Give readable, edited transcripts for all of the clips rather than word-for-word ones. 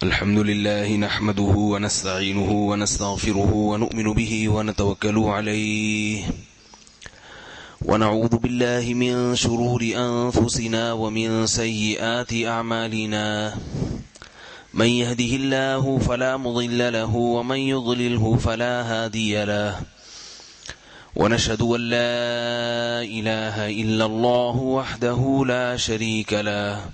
الحمد لله نحمده ونستعينه ونستغفره ونؤمن به ونتوكل عليه ونعوذ بالله من شرور أنفسنا ومن سيئات أعمالنا من يهده الله فلا مضل له ومن يضلله فلا هادي له ونشهد أن لا إله إلا الله وحده لا شريك له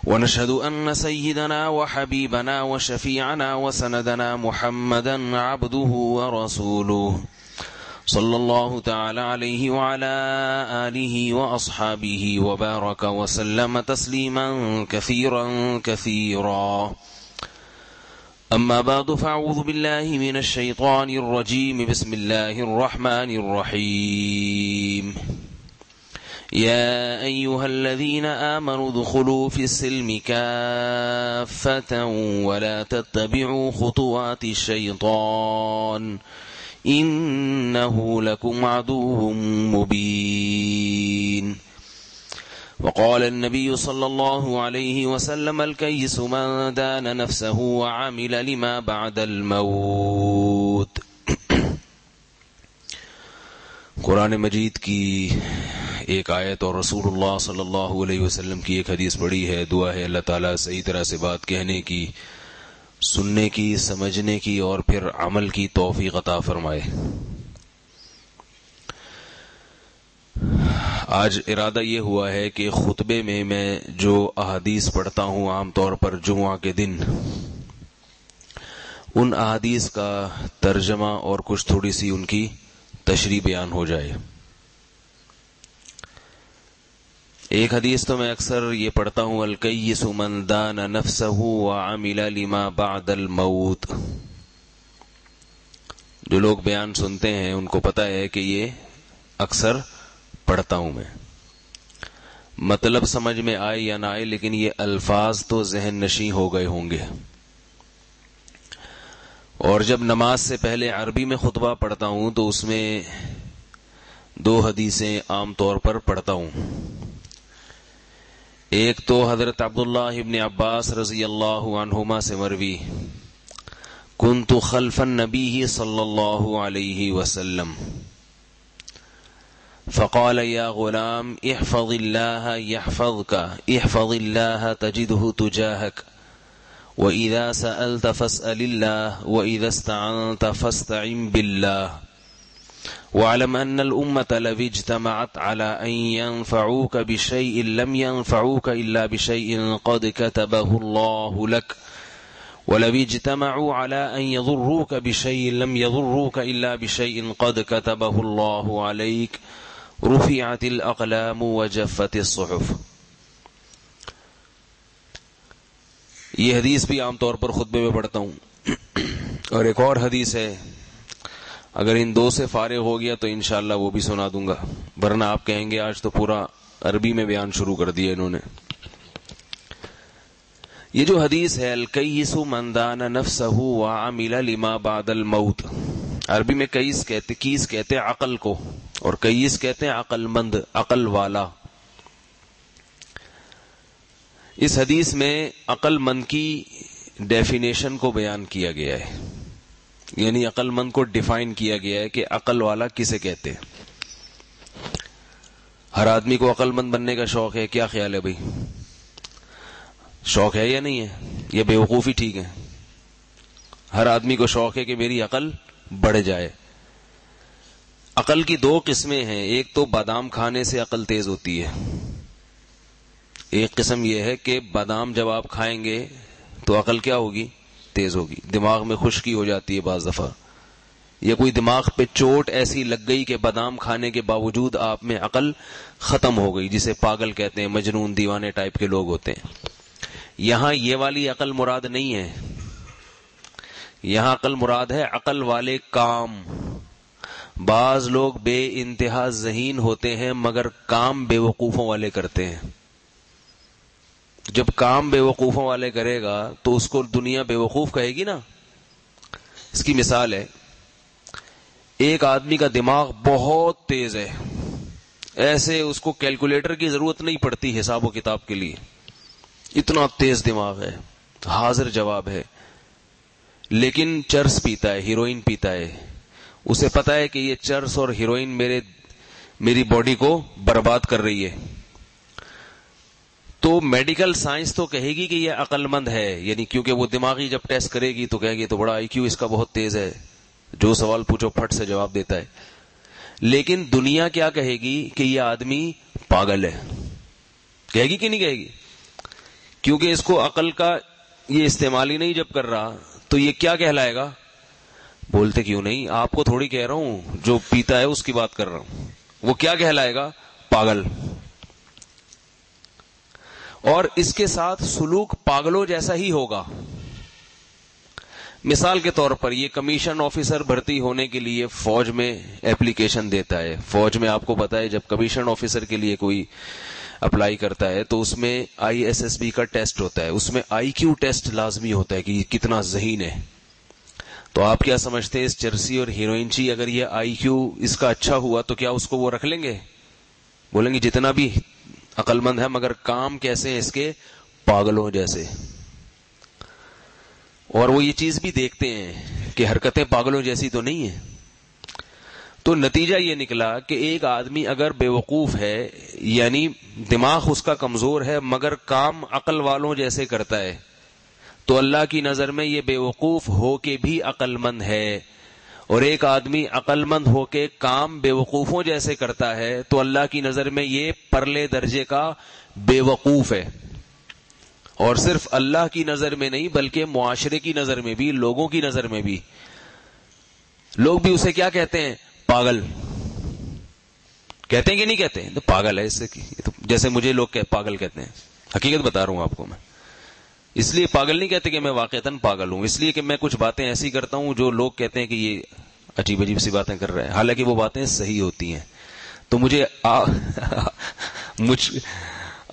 ونشهد أن سيدنا وحبيبنا وشفيعنا وسندنا محمدا عبده ورسوله صلى الله تعالى عليه وعلى آله وأصحابه وبارك وسلم تسليما كثيرا كثيرا. أما بعد فأعوذ بالله من الشيطان الرجيم. بسم الله الرحمن الرحيم. يا أيها الذين آمنوا ادخلوا في السلم كافة ولا تتبعوا خطوات الشيطان إنه لكم عدو مبين. وقال النبي صلى الله عليه وسلم الكيس من دان نفسه وعمل لما بعد الموت. قرآن مجید کی ایک آیت اور رسول اللہ صلی اللہ علیہ وسلم کی ایک حدیث پڑھی ہے. دعا ہے اللہ تعالیٰ صحیح طرح سے بات کہنے کی، سننے کی، سمجھنے کی اور پھر عمل کی توفیق عطا فرمائے. آج ارادہ یہ ہوا ہے کہ خطبے میں جو احادیث پڑھتا ہوں عام طور پر جمعہ کے دن، ان احادیث کا ترجمہ اور کچھ تھوڑی سی ان کی تشریح بیان ہو جائے. ایک حدیث تو میں اکثر یہ پڑھتا ہوں، الکیس من دان نفسہ وعمل لما بعد الموت. جو لوگ بیان سنتے ہیں ان کو پتہ ہے کہ یہ اکثر پڑھتا ہوں میں. مطلب سمجھ میں آئے یا نہ آئے لیکن یہ الفاظ تو ذہن نشیں ہو گئے ہوں گے. اور جب نماز سے پہلے عربی میں خطبہ پڑھتا ہوں تو اس میں دو حدیثیں عام طور پر پڑھتا ہوں. ایک تو حضرت عبداللہ ابن عباس رضی اللہ عنہما سے مروی، کنت خلف النبی صلی اللہ علیہ وسلم فقال یا غلام احفظ اللہ یحفظک احفظ اللہ تجدہ تجاہک وَإِذَا سَأَلْتَ فَاسْأَلِ اللَّهِ وَإِذَا اسْتَعَنْتَ فَاسْتَعِنْ بِاللَّهِ وَاعْلَمْ أَنَّ الْأُمَّةَ لَوِ اجْتَمَعَتْ عَلَىٰ أَن يَنفَعُوكَ بِشَيْءٍ لَمْ يَنفَعُوكَ إِلَّا بِشَيْءٍ قَدْ كَتَبَهُ اللَّهُ لَكَ وَلَوِ اجْتَمَعُوا عَلَىٰ أَن يَضُرُّوكَ بِشَيْءٍ لَمْ يَضُرُّوكَ إِلَّا بِشَيْءٍ قَدْ كَتَبَهُ اللَّهُ عَلَيْكَ رُفِعَتِ الْأَقْلَامُ وَجَفَّتِ الصُّحُفُ. یہ حدیث بھی عام طور پر خطبے میں پڑھتا ہوں. اور ایک اور حدیث ہے، اگر ان دو سے فارغ ہو گیا تو انشاءاللہ وہ بھی سنا دوں گا، ورنہ آپ کہیں گے آج تو پورا عربی میں بیان شروع کر دیا انہوں نے. یہ جو حدیث ہے الکیس من دان نفسہ وعمل لما بعد الموت، عربی میں کیس کہتے عقل کو، اور کیس کہتے ہیں عقل مند، عقل والا. اس حدیث میں عقل مند کی ڈیفینیشن کو بیان کیا گیا ہے، یعنی عقل مند کو ڈیفائن کیا گیا ہے کہ عقل والا کسے کہتے ہیں. ہر آدمی کو عقل مند بننے کا شوق ہے. کیا خیال ہے بھائی، شوق ہے یا نہیں ہے؟ یہ بے وقوفی ٹھیک ہے. ہر آدمی کو شوق ہے کہ میری عقل بڑھ جائے. عقل کی دو قسمیں ہیں، ایک تو بادام کھانے سے عقل تیز ہوتی ہے. ایک قسم یہ ہے کہ بادام جب آپ کھائیں گے تو عقل کیا ہوگی؟ تیز ہوگی. دماغ میں خشکی ہو جاتی ہے بعض دفعہ، یا کوئی دماغ پہ چوٹ ایسی لگ گئی کہ بادام کھانے کے باوجود آپ میں عقل ختم ہو گئی، جسے پاگل کہتے ہیں، مجنون دیوانے ٹائپ کے لوگ ہوتے ہیں. یہاں یہ والی عقل مراد نہیں ہے. یہاں عقل مراد ہے عقل والے کام. بعض لوگ بے انتہا ذہین ہوتے ہیں مگر کام بے وقوفوں والے کرتے ہیں. جب کام بے وقوفوں والے کرے گا تو اس کو دنیا بے وقوف کہے گی نا. اس کی مثال ہے، ایک آدمی کا دماغ بہت تیز ہے، ایسے اس کو کیلکولیٹر کی ضرورت نہیں پڑتی حساب و کتاب کے لیے، اتنا تیز دماغ ہے، حاضر جواب ہے. لیکن چرس پیتا ہے، ہیروئن پیتا ہے، اسے پتا ہے کہ یہ چرس اور ہیروئن میری باڈی کو برباد کر رہی ہے. تو میڈیکل سائنس تو کہے گی کہ یہ عقل مند ہے، یعنی کیونکہ وہ دماغی جب ٹیسٹ کرے گی تو کہے گی تو بڑا آئی کیو اس کا بہت تیز ہے، جو سوال پوچھو پھٹ سے جواب دیتا ہے. لیکن دنیا کیا کہے گی کہ یہ آدمی پاگل ہے، کہے گی کہ نہیں کہے گی؟ کیونکہ اس کو عقل کا یہ استعمال ہی نہیں جب کر رہا تو یہ کیا کہلائے گا؟ بولتے کیوں نہیں؟ آپ کو تھوڑی کہہ رہا ہوں، جو پیتا ہے اس کی بات کر رہا ہوں. وہ کیا کہلائے گا؟ پاگل. اور اس کے ساتھ سلوک پاگلوں جیسا ہی ہوگا. مثال کے طور پر یہ کمیشن آفیسر بھرتی ہونے کے لیے فوج میں اپلیکیشن دیتا ہے. فوج میں آپ کو پتا ہے جب کمیشن آفیسر کے لیے کوئی اپلائی کرتا ہے تو اس میں ISSB کا ٹیسٹ ہوتا ہے، اس میں IQ ٹیسٹ لازمی ہوتا ہے کہ یہ کتنا ذہین ہے. تو آپ کیا سمجھتے ہیں اس چرسی اور ہیروئنچی اگر یہ IQ اس کا اچھا ہوا تو کیا اس کو وہ رکھ لیں گے؟ بولیں گے جتنا بھی عقل مند ہے مگر کام کیسے ہیں اس کے؟ پاگلوں جیسے. اور وہ یہ چیز بھی دیکھتے ہیں کہ حرکتیں پاگلوں جیسی تو نہیں ہیں. تو نتیجہ یہ نکلا کہ ایک آدمی اگر بے وقوف ہے، یعنی دماغ اس کا کمزور ہے مگر کام عقل والوں جیسے کرتا ہے، تو اللہ کی نظر میں یہ بے وقوف ہو کے بھی عقل مند ہے. اور ایک آدمی عقل مند ہو کے کام بے وقوفوں جیسے کرتا ہے تو اللہ کی نظر میں یہ پرلے درجے کا بے وقوف ہے. اور صرف اللہ کی نظر میں نہیں بلکہ معاشرے کی نظر میں بھی، لوگوں کی نظر میں بھی، لوگ بھی اسے کیا کہتے ہیں؟ پاگل کہتے ہیں کہ نہیں کہتے ہیں؟ تو پاگل ہے، اس سے جیسے مجھے لوگ پاگل کہتے ہیں. حقیقت بتا رہا ہوں آپ کو. میں اس لیے پاگل نہیں کہتے کہ میں واقعتاً پاگل ہوں، اس لیے کہ میں کچھ باتیں ایسی کرتا ہوں جو لوگ کہتے ہیں کہ یہ عجیب عجیب سی باتیں کر رہے ہیں، حالانکہ وہ باتیں صحیح ہوتی ہیں. تو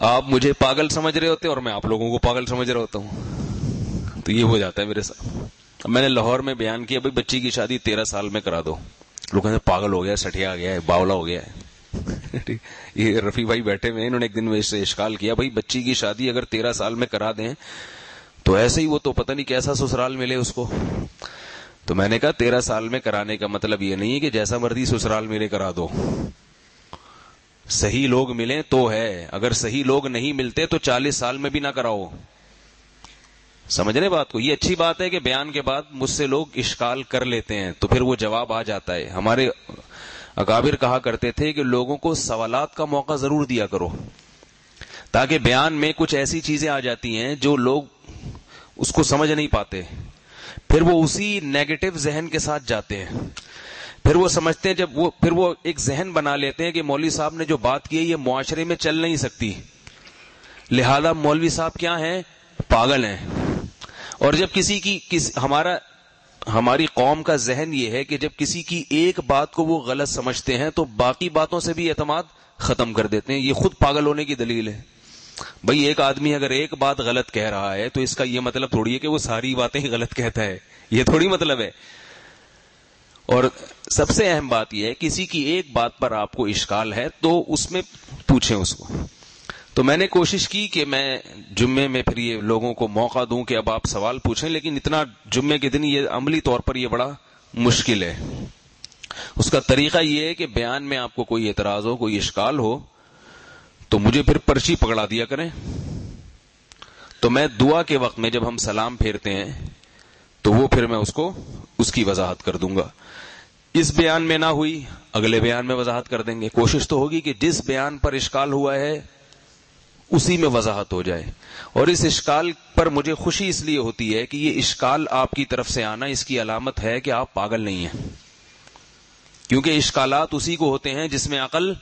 آپ مجھے پاگل سمجھ رہے ہوتے ہیں اور میں آپ لوگوں کو پاگل سمجھ رہا ہوتا ہوں. تو یہ ہو جاتا ہے میرے ساتھ. میں نے لاہور میں بیان کیا بھائی بچی کی شادی 13 سال میں کرا دو. لوگ کہتے ہیں پاگل ہو گیا، سٹھیا گیا ہے، باولا ہو گیا ہے. یہ رفیع بھائی بیٹھے ہوئے، انہوں نے ایک دن میں اس سے اشکال کیا بھائی بچی کی شادی اگر 13 سال میں کرا دیں تو ایسے ہی وہ تو پتہ نہیں کیسا سسرال ملے اس کو. تو میں نے کہا 13 سال میں کرانے کا مطلب یہ نہیں ہے کہ جیسا مرضی سسرال ملے کرا دو. صحیح لوگ ملیں تو ہے، اگر صحیح لوگ نہیں ملتے تو 40 سال میں بھی نہ کراؤ. سمجھنے بات کو؟ یہ اچھی بات ہے کہ بیان کے بعد مجھ سے لوگ اشکال کر لیتے ہیں تو پھر وہ جواب آ جاتا ہے. ہمارے اکابر کہا کرتے تھے کہ لوگوں کو سوالات کا موقع ضرور دیا کرو تاکہ بیان میں کچھ ایسی چیزیں آ جاتی ہیں جو لوگ اس کو سمجھ نہیں پاتے، پھر وہ اسی نیگیٹو ذہن کے ساتھ جاتے ہیں. پھر وہ سمجھتے ہیں پھر وہ ایک ذہن بنا لیتے ہیں کہ مولوی صاحب نے جو بات کی ہے یہ معاشرے میں چل نہیں سکتی، لہذا مولوی صاحب کیا ہیں؟ پاگل ہیں. اور جب ہماری قوم کا ذہن یہ ہے کہ جب کسی کی ایک بات کو وہ غلط سمجھتے ہیں تو باقی باتوں سے بھی اعتماد ختم کر دیتے ہیں. یہ خود پاگل ہونے کی دلیل ہے. بھئی ایک آدمی اگر ایک بات غلط کہہ رہا ہے تو اس کا یہ مطلب تھوڑی ہے کہ وہ ساری باتیں ہی غلط کہتا ہے، یہ تھوڑی مطلب ہے. اور سب سے اہم بات یہ ہے کسی کی ایک بات پر آپ کو اشکال ہے تو اس میں پوچھیں اس کو. تو میں نے کوشش کی کہ میں جمعے میں پھر یہ لوگوں کو موقع دوں کہ اب آپ سوال پوچھیں، لیکن اتنا جمعے کے دن یہ عملی طور پر یہ بڑا مشکل ہے. اس کا طریقہ یہ ہے کہ بیان میں آپ کو کوئی اعتراض ہو، کوئی اشکال ہو تو مجھے پھر پرچی پکڑا دیا کریں. تو میں دعا کے وقت میں جب ہم سلام پھیرتے ہیں تو وہ پھر میں اس کی وضاحت کر دوں گا. اس بیان میں نہ ہوئی اگلے بیان میں وضاحت کر دیں گے. کوشش تو ہوگی کہ جس بیان پر اشکال ہوا ہے اسی میں وضاحت ہو جائے. اور اس اشکال پر مجھے خوشی اس لیے ہوتی ہے کہ یہ اشکال آپ کی طرف سے آنا اس کی علامت ہے کہ آپ پاگل نہیں ہیں. کیونکہ اشکالات اسی کو ہوتے ہیں جس میں عقل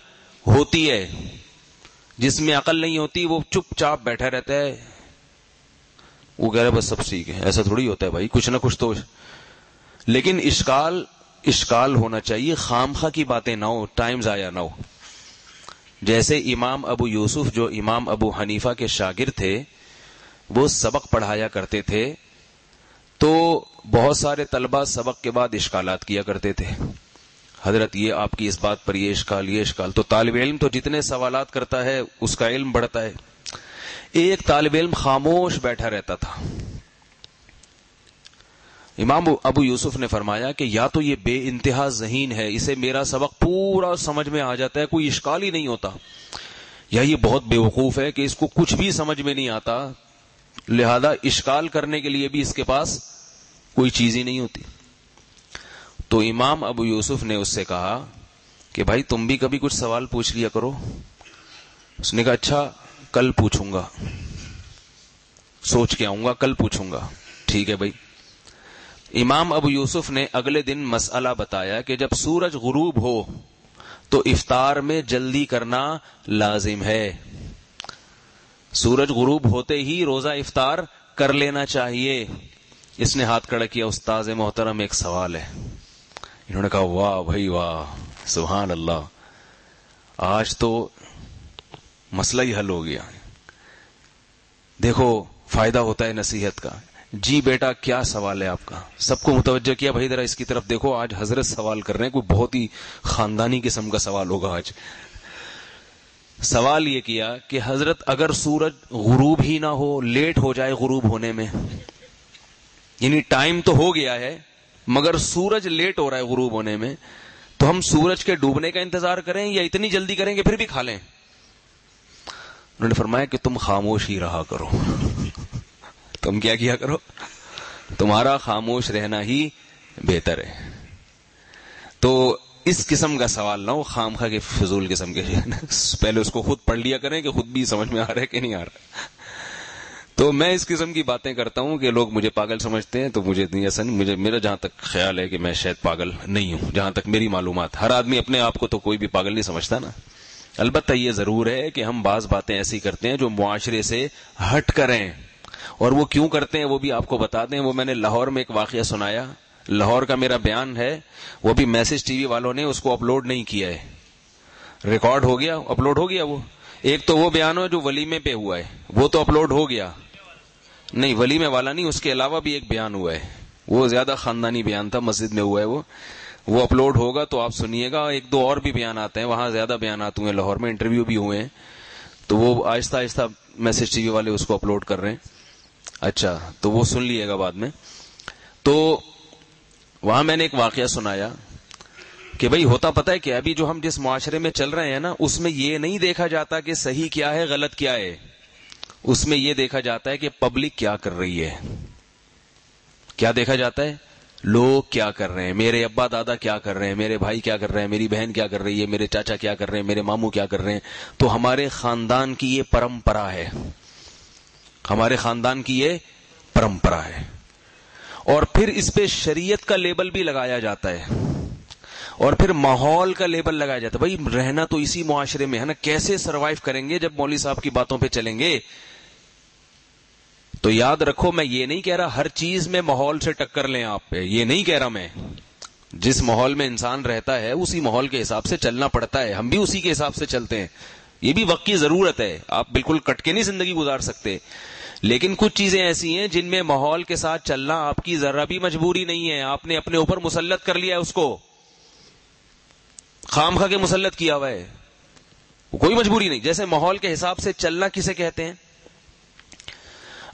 ہوتی ہے. جس میں عقل نہیں ہوتی وہ چپ چاپ بیٹھا رہتا ہے، وہ کہہ رہا ہے بس سب ٹھیک ہے. ایسا تھوڑی ہوتا ہے بھائی، کچھ نہ کچھ تو. لیکن اشکال ہونا چاہیے، خام خواہ کی باتیں نہ ہو، ٹائم ضائع نہ ہو. جیسے امام ابو یوسف جو امام ابو حنیفہ کے شاگرد تھے، وہ سبق پڑھایا کرتے تھے تو بہت سارے طلبہ سبق کے بعد اشکالات کیا کرتے تھے. حضرت یہ آپ کی اس بات پر یہ اشکال. تو طالب علم تو جتنے سوالات کرتا ہے اس کا علم بڑھتا ہے. ایک طالب علم خاموش بیٹھا رہتا تھا. امام ابو یوسف نے فرمایا کہ یا تو یہ بے انتہا ذہین ہے, اسے میرا سبق پورا سمجھ میں آ جاتا ہے, کوئی اشکال ہی نہیں ہوتا, یا یہ بہت بیوقوف ہے کہ اس کو کچھ بھی سمجھ میں نہیں آتا, لہذا اشکال کرنے کے لیے بھی اس کے پاس کوئی چیز ہی نہیں ہوتی. تو امام ابو یوسف نے اس سے کہا کہ بھائی تم بھی کبھی کچھ سوال پوچھ لیا کرو. اس نے کہا اچھا کل پوچھوں گا, سوچ کے آؤں گا, کل پوچھوں گا. ٹھیک ہے بھائی. امام ابو یوسف نے اگلے دن مسئلہ بتایا کہ جب سورج غروب ہو تو افطار میں جلدی کرنا لازم ہے. سورج غروب ہوتے ہی روزہ افطار کر لینا چاہیے. اس نے ہاتھ کھڑا کیا, استاذ محترم ایک سوال ہے. انہوں نے کہا واہ بھائی واہ, سبحان اللہ, آج تو مسئلہ ہی حل ہو گیا. دیکھو فائدہ ہوتا ہے نصیحت کا. جی بیٹا کیا سوال ہے آپ کا؟ سب کو متوجہ کیا, بھائی ذرا اس کی طرف دیکھو, آج حضرت سوال کر رہے ہیں, کوئی بہت ہی خاندانی قسم کا سوال ہوگا آج. سوال یہ کیا کہ حضرت اگر سورج غروب ہی نہ ہو, لیٹ ہو جائے غروب ہونے میں, یعنی ٹائم تو ہو گیا ہے مگر سورج لیٹ ہو رہا ہے غروب ہونے میں, تو ہم سورج کے ڈوبنے کا انتظار کریں یا اتنی جلدی کریں کہ پھر بھی کھا لیں؟ انہوں نے فرمایا کہ تم خاموش ہی رہا کرو. تم کیا کرو؟ تمہارا خاموش رہنا ہی بہتر ہے. تو اس قسم کا سوال نہ ہو, خام خواہ کے فضول قسم کے, پہلے اس کو خود پڑھ لیا کریں کہ خود بھی سمجھ میں آ رہا ہے کہ نہیں آ رہا. تو میں اس قسم کی باتیں کرتا ہوں کہ لوگ مجھے پاگل سمجھتے ہیں, تو مجھے میرا جہاں تک خیال ہے کہ میں شاید پاگل نہیں ہوں, جہاں تک میری معلومات. ہر آدمی اپنے آپ کو تو کوئی بھی پاگل نہیں سمجھتا نا. البتہ یہ ضرور ہے کہ ہم بعض باتیں ایسی کرتے ہیں جو معاشرے سے ہٹ کریں, اور وہ کیوں کرتے ہیں وہ بھی آپ کو بتا دیں. وہ میں نے لاہور میں ایک واقعہ سنایا, لاہور کا میرا بیان ہے, وہ بھی میسج ٹی وی والوں نے اس کو اپلوڈ نہیں کیا ہے, ریکارڈ ہو گیا, اپلوڈ ہو گیا. وہ ایک تو وہ بیان ہے جو ولیمے پہ ہوا ہے, وہ تو اپلوڈ ہو گیا. نہیں ولیمے والا نہیں, اس کے علاوہ بھی ایک بیان ہوا ہے, وہ زیادہ خاندانی بیان تھا, مسجد میں ہوا ہے. وہ اپلوڈ ہوگا تو آپ سنیے گا. ایک دو اور بھی بیانات ہیں, وہاں زیادہ بیانات ہوئے ہیں, لاہور میں انٹرویو بھی ہوئے ہیں, تو وہ آہستہ آہستہ میسج ٹی وی والے اس کو اپلوڈ کر رہے ہیں. اچھا تو وہ سن لیے گا بعد میں. تو وہاں میں نے ایک واقعہ سنایا کہ بھئی ہوتا پتہ ہے کہ ابھی جو ہم جس معاشرے میں چل رہے ہیں نا, اس میں یہ نہیں دیکھا جاتا کہ صحیح کیا ہے غلط کیا ہے, اس میں یہ دیکھا جاتا ہے کہ پبلک کیا کر رہی ہے. کیا دیکھا جاتا ہے؟ لوگ کیا کر رہے ہیں, میرے ابا دادا کیا کر رہے ہیں, میرے بھائی کیا کر رہے ہیں, میری بہن کیا کر رہی ہے, میرے چاچا کیا کر رہے ہیں, میرے ماموں کیا کر رہے ہیں. تو ہمارے خاندان کی یہ پرمپرا ہے, ہمارے خاندان کی یہ پرمپرا ہے. اور پھر اس پہ شریعت کا لیبل بھی لگایا جاتا ہے, اور پھر ماحول کا لیبل لگایا جاتا ہے. بھائی رہنا تو اسی معاشرے میں ہے نا, کیسے سروائیو کریں گے جب مولوی صاحب کی باتوں پہ چلیں گے. تو یاد رکھو, میں یہ نہیں کہہ رہا ہر چیز میں ماحول سے ٹکر لیں آپ پہ, یہ نہیں کہہ رہا میں. جس ماحول میں انسان رہتا ہے اسی ماحول کے حساب سے چلنا پڑتا ہے, ہم بھی اسی کے حساب سے چلتے ہیں. یہ بھی وقت کی ضرورت ہے, آپ بالکل کٹ کے نہیں زندگی گزار سکتے. لیکن کچھ چیزیں ایسی ہیں جن میں ماحول کے ساتھ چلنا آپ کی ذرا بھی مجبوری نہیں ہے, آپ نے اپنے اوپر مسلط کر لیا ہے, اس کو خام خواہ کے مسلط کیا ہوا ہے, کوئی مجبوری نہیں. جیسے ماحول کے حساب سے چلنا کسے کہتے ہیں؟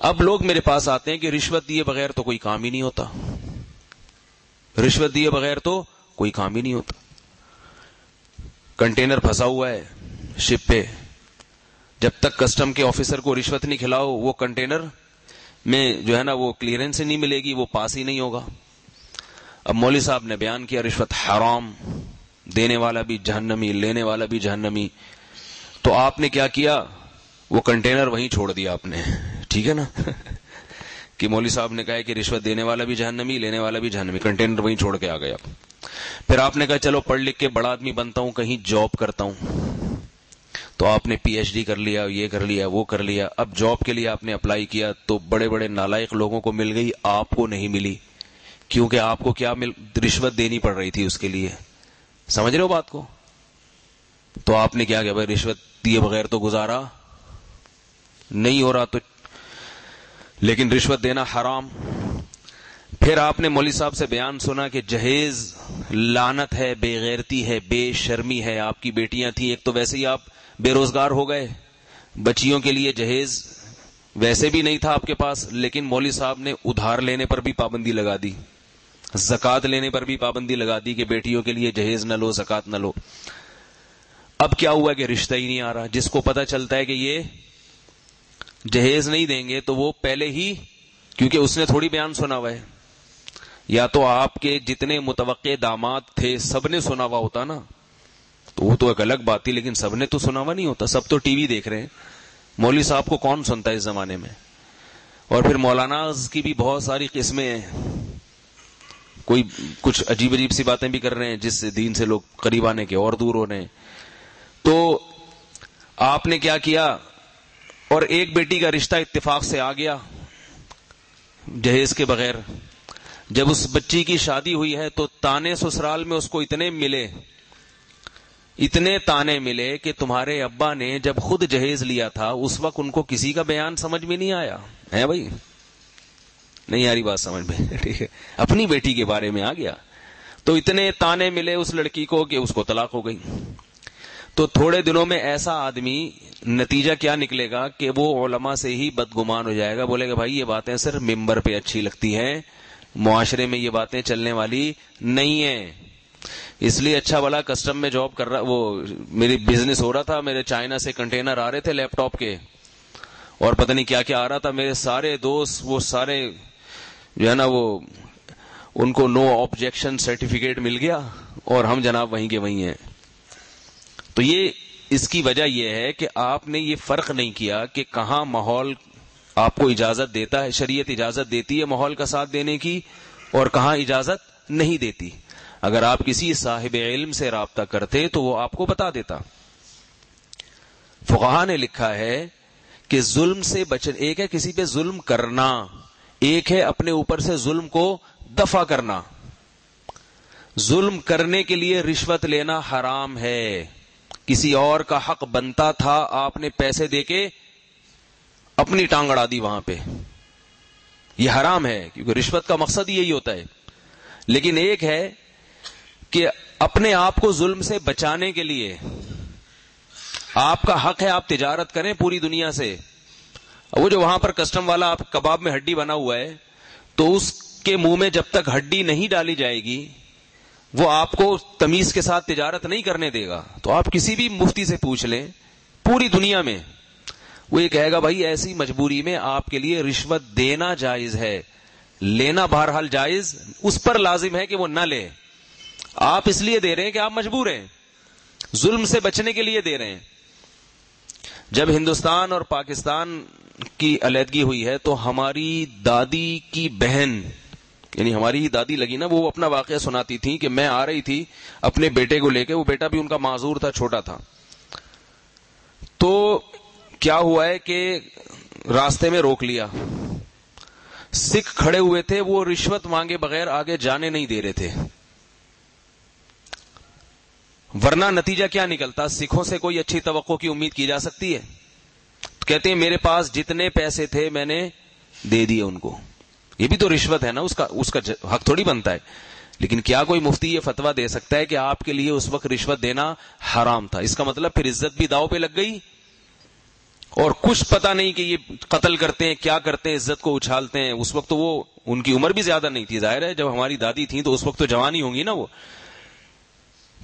اب لوگ میرے پاس آتے ہیں کہ رشوت دیے بغیر تو کوئی کام ہی نہیں ہوتا, رشوت دیے بغیر تو کوئی کام ہی نہیں ہوتا. کنٹینر پھنسا ہوا ہے شپ پہ, جب تک کسٹم کے آفیسر کو رشوت نہیں کھلاؤ وہ کنٹینر میں جو ہے نا وہ کلیئرنس نہیں ملے گی, وہ پاس ہی نہیں ہوگا. اب مولوی صاحب نے بیان کیا رشوت حرام, دینے والا بھی جہنمی, لینے والا بھی جہنمی. تو آپ نے کیا کیا, وہ کنٹینر وہیں چھوڑ دیا آپ نے, ٹھیک ہے نا کہ مولوی صاحب نے کہا کہ رشوت دینے والا بھی جہنمی, لینے والا بھی جہنمی, کنٹینر وہیں چھوڑ کے آ گیا. پھر آپ نے کہا چلو پڑھ لکھ کے بڑا آدمی بنتا ہوں, کہیں جاب کرتا ہوں. تو آپ نے پی ایچ ڈی کر لیا, یہ کر لیا, وہ کر لیا. اب جاب کے لیے آپ نے اپلائی کیا تو بڑے بڑے نالائق لوگوں کو مل گئی, آپ کو نہیں ملی, کیونکہ آپ کو کیا رشوت دینی پڑ رہی تھی اس کے لیے. سمجھ رہے ہو بات کو؟ تو آپ نے کیا بھائی رشوت دیے بغیر تو گزارا نہیں ہو رہا, تو لیکن رشوت دینا حرام. پھر آپ نے مولوی صاحب سے بیان سنا کہ جہیز لعنت ہے, بے غیرتی ہے, بے شرمی ہے. آپ کی بیٹیاں تھیں, ایک تو ویسے ہی آپ بے روزگار ہو گئے, بچیوں کے لیے جہیز ویسے بھی نہیں تھا آپ کے پاس, لیکن مولوی صاحب نے ادھار لینے پر بھی پابندی لگا دی, زکوٰۃ لینے پر بھی پابندی لگا دی کہ بیٹیوں کے لیے جہیز نہ لو, زکوٰۃ نہ لو. اب کیا ہوا کہ رشتہ ہی نہیں آ رہا. جس کو پتہ چلتا ہے کہ یہ جہیز نہیں دیں گے تو وہ پہلے ہی, کیونکہ اس نے تھوڑی بیان سنا ہوا ہے, یا تو آپ کے جتنے متوقع داماد تھے سب نے سنا ہوا ہوتا نا, تو وہ تو ایک الگ بات تھی, لیکن سب نے تو سنا ہوا نہیں ہوتا. سب تو ٹی وی دیکھ رہے ہیں. مولوی صاحب کو کون سنتا ہے اس زمانے میں؟ اور پھر مولاناز کی بھی بہت ساری قسمیں ہیں, کوئی کچھ عجیب عجیب سی باتیں بھی کر رہے ہیں جس سے دین سے لوگ قریب آنے کے اور دور ہو رہے ہیں. تو آپ نے کیا کیا, اور ایک بیٹی کا رشتہ اتفاق سے آ گیا جہیز کے بغیر. جب اس بچی کی شادی ہوئی ہے تو تانے سسرال میں اس کو اتنے ملے, اتنے تانے ملے کہ تمہارے ابا نے جب خود جہیز لیا تھا اس وقت ان کو کسی کا بیان سمجھ میں نہیں آیا ہے. بھائی نہیں آ رہی بات سمجھ میں؟ ٹھیک ہے, اپنی بیٹی کے بارے میں آ گیا تو اتنے تانے ملے اس لڑکی کو کہ اس کو طلاق ہو گئی. تو تھوڑے دنوں میں ایسا آدمی, نتیجہ کیا نکلے گا کہ وہ علماء سے ہی بدگمان ہو جائے گا, بولے گا بھائی یہ باتیں صرف ممبر پہ اچھی لگتی ہیں, معاشرے میں یہ باتیں چلنے والی نہیں ہیں. اس لیے اچھا بھلا کسٹم میں جاب کر رہا, وہ میری بزنس ہو رہا تھا, میرے چائنا سے کنٹینر آ رہے تھے لیپ ٹاپ کے, اور پتہ نہیں کیا کیا آ رہا تھا. میرے سارے دوست وہ سارے جو ہے نا وہ ان کو نو آبجیکشن سرٹیفکیٹ مل گیا, اور ہم جناب وہیں کے وہیں ہیں. تو یہ اس کی وجہ یہ ہے کہ آپ نے یہ فرق نہیں کیا کہ کہاں ماحول آپ کو اجازت دیتا ہے, شریعت اجازت دیتی ہے ماحول کا ساتھ دینے کی, اور کہاں اجازت نہیں دیتی. اگر آپ کسی صاحب علم سے رابطہ کرتے تو وہ آپ کو بتا دیتا. فقہا نے لکھا ہے کہ ظلم سے ایک ہے کسی پہ ظلم کرنا, ایک ہے اپنے اوپر سے ظلم کو دفع کرنا. ظلم کرنے کے لیے رشوت لینا حرام ہے. کسی اور کا حق بنتا تھا, آپ نے پیسے دے کے اپنی ٹانگ اڑا دی وہاں پہ, یہ حرام ہے, کیونکہ رشوت کا مقصد یہی ہوتا ہے. لیکن ایک ہے کہ اپنے آپ کو ظلم سے بچانے کے لیے آپ کا حق ہے آپ تجارت کریں پوری دنیا سے. وہ جو وہاں پر کسٹم والا آپ کباب میں ہڈی بنا ہوا ہے, تو اس کے منہ میں جب تک ہڈی نہیں ڈالی جائے گی وہ آپ کو تمیز کے ساتھ تجارت نہیں کرنے دے گا. تو آپ کسی بھی مفتی سے پوچھ لیں پوری دنیا میں, وہ یہ کہے گا بھائی ایسی مجبوری میں آپ کے لیے رشوت دینا جائز ہے, لینا بہرحال جائز, اس پر لازم ہے کہ وہ نہ لے. آپ اس لیے دے رہے ہیں کہ آپ مجبور ہیں, ظلم سے بچنے کے لیے دے رہے ہیں. جب ہندوستان اور پاکستان کی علیحدگی ہوئی ہے تو ہماری دادی کی بہن, یعنی ہماری ہی دادی لگی نا, وہ اپنا واقعہ سناتی تھی کہ میں آ رہی تھی اپنے بیٹے کو لے کے, وہ بیٹا بھی ان کا معذور تھا, چھوٹا تھا. تو کیا ہوا ہے کہ راستے میں روک لیا, سکھ کھڑے ہوئے تھے, وہ رشوت مانگے بغیر آگے جانے نہیں دے رہے تھے. ورنہ نتیجہ کیا نکلتا, سکھوں سے کوئی اچھی توقع کی امید کی جا سکتی ہے؟ کہتے ہیں میرے پاس جتنے پیسے تھے میں نے دے دیے ان کو. یہ بھی تو رشوت ہے نا, اس کا حق تھوڑی بنتا ہے. لیکن کیا کوئی مفتی یہ فتویٰ دے سکتا ہے کہ آپ کے لیے اس وقت رشوت دینا حرام تھا؟ اس کا مطلب پھر عزت بھی داؤ پہ لگ گئی, اور کچھ پتہ نہیں کہ یہ قتل کرتے ہیں, کیا کرتے ہیں, عزت کو اچھالتے ہیں. اس وقت تو وہ ان کی عمر بھی زیادہ نہیں تھی, ظاہر ہے جب ہماری دادی تھیں تو اس وقت تو جوان ہی ہوں گی نا وہ.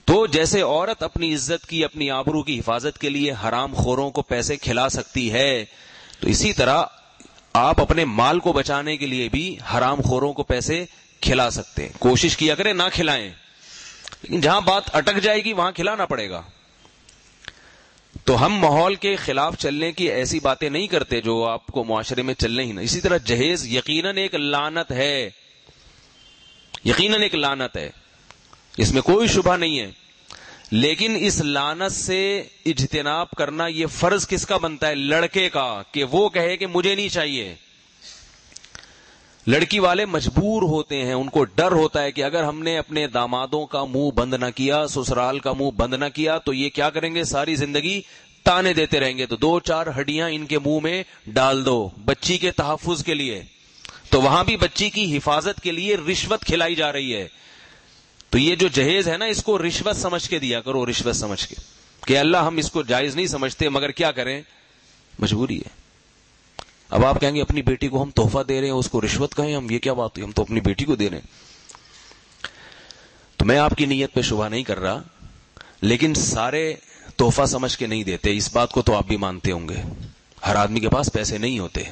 تو جیسے عورت اپنی عزت کی, اپنی آبرو کی حفاظت کے لیے حرام خوروں کو پیسے کھلا سکتی ہے, تو اسی طرح آپ اپنے مال کو بچانے کے لیے بھی حرام خوروں کو پیسے کھلا سکتے ہیں. کوشش کیا کریں نہ کھلائیں, لیکن جہاں بات اٹک جائے گی وہاں کھلانا پڑے گا. تو ہم ماحول کے خلاف چلنے کی ایسی باتیں نہیں کرتے جو آپ کو معاشرے میں چلنے ہی نہ. اسی طرح جہیز یقیناً ایک لعنت ہے, یقیناً ایک لعنت ہے, اس میں کوئی شبہ نہیں ہے. لیکن اس لعنت سے اجتناب کرنا یہ فرض کس کا بنتا ہے؟ لڑکے کا, کہ وہ کہے کہ مجھے نہیں چاہیے. لڑکی والے مجبور ہوتے ہیں, ان کو ڈر ہوتا ہے کہ اگر ہم نے اپنے دامادوں کا منہ بند نہ کیا, سسرال کا منہ بند نہ کیا, تو یہ کیا کریں گے, ساری زندگی تانے دیتے رہیں گے. تو 2-4 ہڈیاں ان کے منہ میں ڈال دو بچی کے تحفظ کے لیے. تو وہاں بھی بچی کی حفاظت کے لیے رشوت کھلائی جا رہی ہے. تو یہ جو جہیز ہے نا، اس کو رشوت سمجھ کے دیا کرو، رشوت سمجھ کے کہ اللہ ہم اس کو جائز نہیں سمجھتے مگر کیا کریں، مجبوری ہے۔ اب آپ کہیں گے اپنی بیٹی کو ہم تحفہ دے رہے ہیں اس کو رشوت کہیں ہم، یہ کیا بات ہوئی، ہم تو اپنی بیٹی کو دے رہے ہیں۔ تو میں آپ کی نیت پہ شبہ نہیں کر رہا، لیکن سارے تحفہ سمجھ کے نہیں دیتے، اس بات کو تو آپ بھی مانتے ہوں گے۔ ہر آدمی کے پاس پیسے نہیں ہوتے۔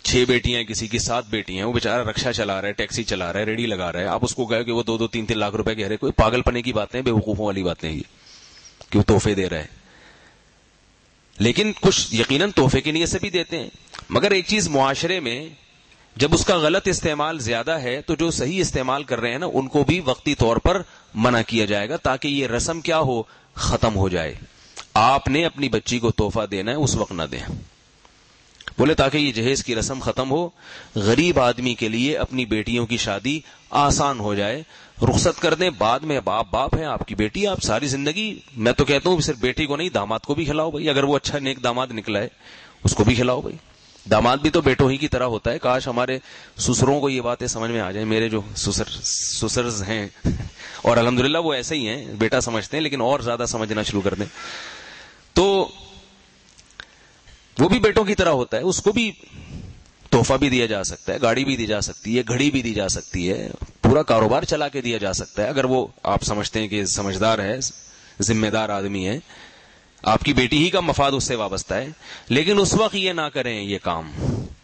6 بیٹیاں ہیں کسی کی، 7 بیٹی ہیں، وہ بیچارہ رکشا چلا رہا ہے، ٹیکسی چلا رہا ہے، ریڑھی لگا رہا ہے، آپ اس کو کہو کہ وہ 2-2 3-3 لاکھ روپے کہہ رہے، کوئی پاگل پنے کی باتیں، بے وقوفوں والی باتیں یہ کہ وہ تحفے دے رہا ہے۔ لیکن کچھ یقیناً تحفے کی نیت سے بھی دیتے ہیں، مگر ایک چیز معاشرے میں جب اس کا غلط استعمال زیادہ ہے تو جو صحیح استعمال کر رہے ہیں نا ان کو بھی وقتی طور پر منع کیا جائے گا، تاکہ یہ رسم کیا ہو، ختم ہو جائے۔ آپ نے اپنی بچی کو تحفہ دینا ہے اس وقت نہ دیں، بولے تاکہ یہ جہیز کی رسم ختم ہو، غریب آدمی کے لیے اپنی بیٹیوں کی شادی آسان ہو جائے، رخصت کر دیں، بعد میں باپ ہے، آپ کی بیٹی، آپ ساری زندگی، میں تو کہتا ہوں صرف بیٹی کو نہیں داماد کو بھی کھلاؤ بھائی، اگر وہ اچھا نیک داماد نکلا ہے اس کو بھی کھلاؤ بھائی، داماد بھی تو بیٹوں ہی کی طرح ہوتا ہے۔ کاش ہمارے سسروں کو یہ باتیں سمجھ میں آ جائیں، میرے جو سسرز ہیں اور الحمدللہ وہ ایسے ہی ہیں، بیٹا سمجھتے ہیں لیکن اور زیادہ سمجھنا شروع کر دیں تو وہ بھی بیٹوں کی طرح ہوتا ہے، اس کو بھی تحفہ بھی دیا جا سکتا ہے، گاڑی بھی دی جا سکتی ہے، گھڑی بھی دی جا سکتی ہے، پورا کاروبار چلا کے دیا جا سکتا ہے، اگر وہ آپ سمجھتے ہیں کہ سمجھدار ہے، ذمہ دار آدمی ہے، آپ کی بیٹی ہی کا مفاد اس سے وابستہ ہے۔ لیکن اس وقت یہ نہ کریں، یہ کام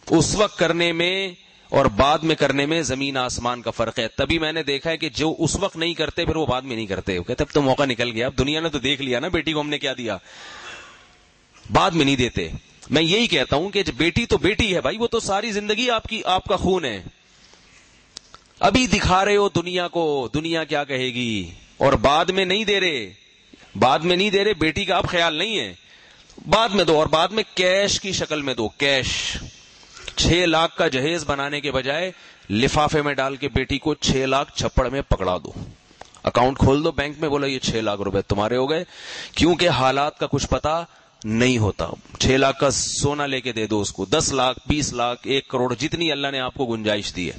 اس وقت کرنے میں اور بعد میں کرنے میں زمین آسمان کا فرق ہے۔ تبھی میں نے دیکھا ہے کہ جو اس وقت نہیں کرتے پھر وہ بعد میں نہیں کرتے، وہ کہتے اب تو موقع نکل گیا، اب دنیا نے تو دیکھ لیا نا بیٹی کو ہم نے کیا دیا، بعد میں نہیں دیتے۔ میں یہی کہتا ہوں کہ بیٹی تو بیٹی ہے بھائی، وہ تو ساری زندگی آپ کا خون ہے، ابھی دکھا رہے ہو دنیا کو، دنیا کیا کہے گی، اور بعد میں نہیں دے رہے، بیٹی کا اب خیال نہیں ہے، بعد میں دو، اور بعد میں کیش کی شکل میں دو، کیش۔ 6 لاکھ کا جہیز بنانے کے بجائے لفافے میں ڈال کے بیٹی کو 6 لاکھ چھپڑ میں پکڑا دو، اکاؤنٹ کھول دو بینک میں، بولا یہ 6 لاکھ روپے تمہارے ہو گئے، کیونکہ حالات کا کچھ پتا نہیں ہوتا۔ 6 لاکھ کا سونا لے کے دے دو اس کو، 10 لاکھ 20 لاکھ 1 کروڑ جتنی اللہ نے آپ کو گنجائش دی ہے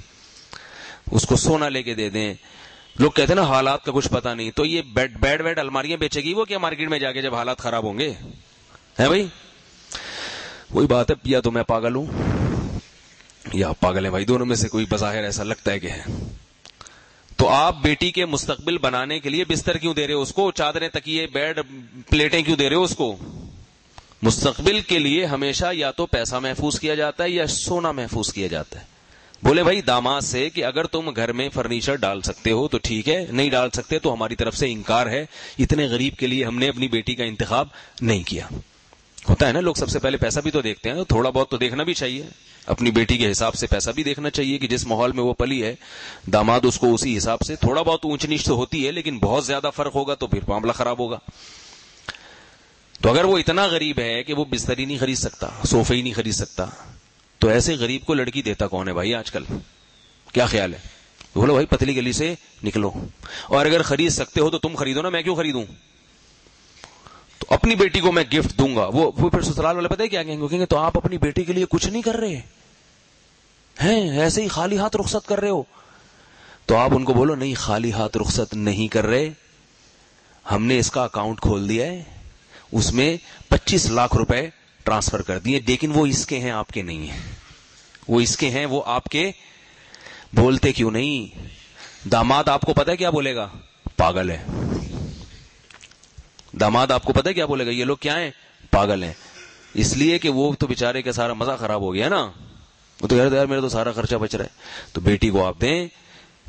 اس کو سونا لے کے دے دیں۔ لوگ کہتے ہیں نا حالات کا کچھ پتا نہیں، تو یہ بیڈ الماریاں بیچے گی وہ کیا مارکیٹ میں جا کے جب حالات خراب ہوں گے، ہے بھائی؟ وہی بات ہے، یا تو میں پاگل ہوں یا پاگل ہے بھائی، دونوں میں سے کوئی بظاہر ایسا لگتا ہے کہ ہے۔ تو آپ بیٹی کے مستقبل بنانے کے لیے بستر کیوں دے رہے ہو اس کو، چادریں تکیے بیڈ پلیٹیں کیوں دے رہے ہو اس کو؟ مستقبل کے لیے ہمیشہ یا تو پیسہ محفوظ کیا جاتا ہے یا سونا محفوظ کیا جاتا ہے۔ بولے بھائی داماد سے کہ اگر تم گھر میں فرنیچر ڈال سکتے ہو تو ٹھیک ہے، نہیں ڈال سکتے تو ہماری طرف سے انکار ہے، اتنے غریب کے لیے ہم نے اپنی بیٹی کا انتخاب نہیں کیا۔ ہوتا ہے نا، لوگ سب سے پہلے پیسہ بھی تو دیکھتے ہیں، تھوڑا بہت تو دیکھنا بھی چاہیے، اپنی بیٹی کے حساب سے پیسہ بھی دیکھنا چاہیے کہ جس ماحول میں وہ پلی ہے داماد اس کو اسی حساب سے، تھوڑا بہت اونچ نیچ تو ہوتی ہے لیکن بہت زیادہ فرق ہوگا تو پھر معاملہ خراب ہوگا۔ تو اگر وہ اتنا غریب ہے کہ وہ بستر ہی نہیں خرید سکتا، صوفے ہی نہیں خرید سکتا، تو ایسے غریب کو لڑکی دیتا کون ہے بھائی آج کل؟ کیا خیال ہے؟ بولو بھائی پتلی گلی سے نکلو، اور اگر خرید سکتے ہو تو تم خریدو نا، میں کیوں خریدوں؟ تو اپنی بیٹی کو میں گفٹ دوں گا، وہ پھر سسرال والے پتہ ہے کیا کہیں گے؟ تو آپ اپنی بیٹی کے لیے کچھ نہیں کر رہے ہیں، ایسے ہی خالی ہاتھ رخصت کر رہے ہو۔ تو آپ ان کو بولو نہیں، خالی ہاتھ رخصت نہیں کر رہے، ہم نے اس کا اکاؤنٹ کھول دیا ہے، اس میں 25 لاکھ روپے ٹرانسفر کر دیے، لیکن وہ اس کے ہیں آپ کے نہیں ہیں، وہ اس کے ہیں وہ آپ کے۔ بولتے کیوں نہیں؟ داماد آپ کو پتا ہے کیا بولے گا؟ پاگل ہے۔ داماد آپ کو پتا ہے کیا بولے گا؟ یہ لوگ کیا ہیں؟ پاگل ہیں، اس لیے کہ وہ تو بیچارے کا سارا مزہ خراب ہو گیا نا، وہ تو یار میرا تو سارا خرچہ بچ رہا ہے۔ تو بیٹی کو آپ دیں،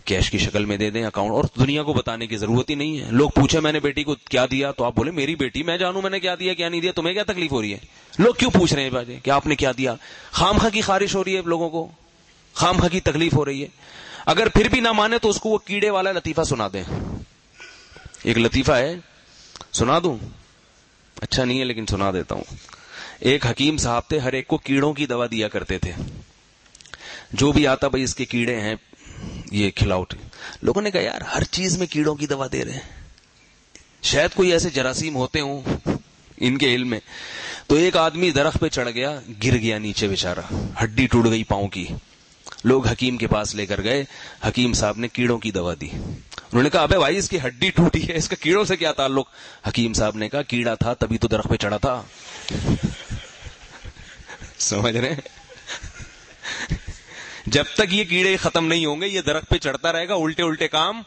کیش کی شکل میں دے دیں اکاؤنٹ، اور دنیا کو بتانے کی ضرورت ہی نہیں ہے۔ لوگ پوچھے میں نے بیٹی کو کیا دیا تو آپ بولے میری بیٹی، میں جانوں میں نے کیا دیا کیا نہیں دیا، تمہیں کیا تکلیف ہو رہی ہے؟ لوگ کیوں پوچھ رہے ہیں بھائی کہ آپ نے کیا دیا؟ خامخواہ کی خارش ہو رہی ہے لوگوں کو، خامخواہ کی تکلیف ہو رہی ہے۔ اگر پھر بھی نہ مانے تو اس کو وہ کیڑے والا لطیفہ سنا دیں۔ ایک لطیفہ ہے، سنا دوں؟ اچھا نہیں ہے لیکن سنا دیتا ہوں۔ ایک حکیم صاحب تھے، ہر ایک کو کیڑوں کی دوا دیا کرتے تھے، جو بھی آتا بھائی اس کے کیڑے ہیں یہ کھلاؤ۔ لوگوں نے کہا یار ہر چیز میں کیڑوں کی دوا دے رہے ہیں، شاید کوئی ایسے جراثیم ہوتے ہوں ان کے علم میں۔ تو ایک آدمی درخت پہ چڑھ گیا، گر گیا نیچے بیچارہ، ہڈی ٹوٹ گئی پاؤں کی۔ لوگ حکیم کے پاس لے کر گئے. حکیم صاحب نے کیڑوں کی دوا دی. انہوں نے کہا ابے بھائی اس کی ہڈی ٹوٹی ہے, اس کا کیڑوں سے کیا تعلق؟ حکیم صاحب نے کہا کیڑا تھا تبھی تو درخت پہ چڑھا تھا. سمجھ رہے ہیں؟ جب تک یہ کیڑے ختم نہیں ہوں گے یہ درخت پہ چڑھتا رہے گا, الٹے الٹے کام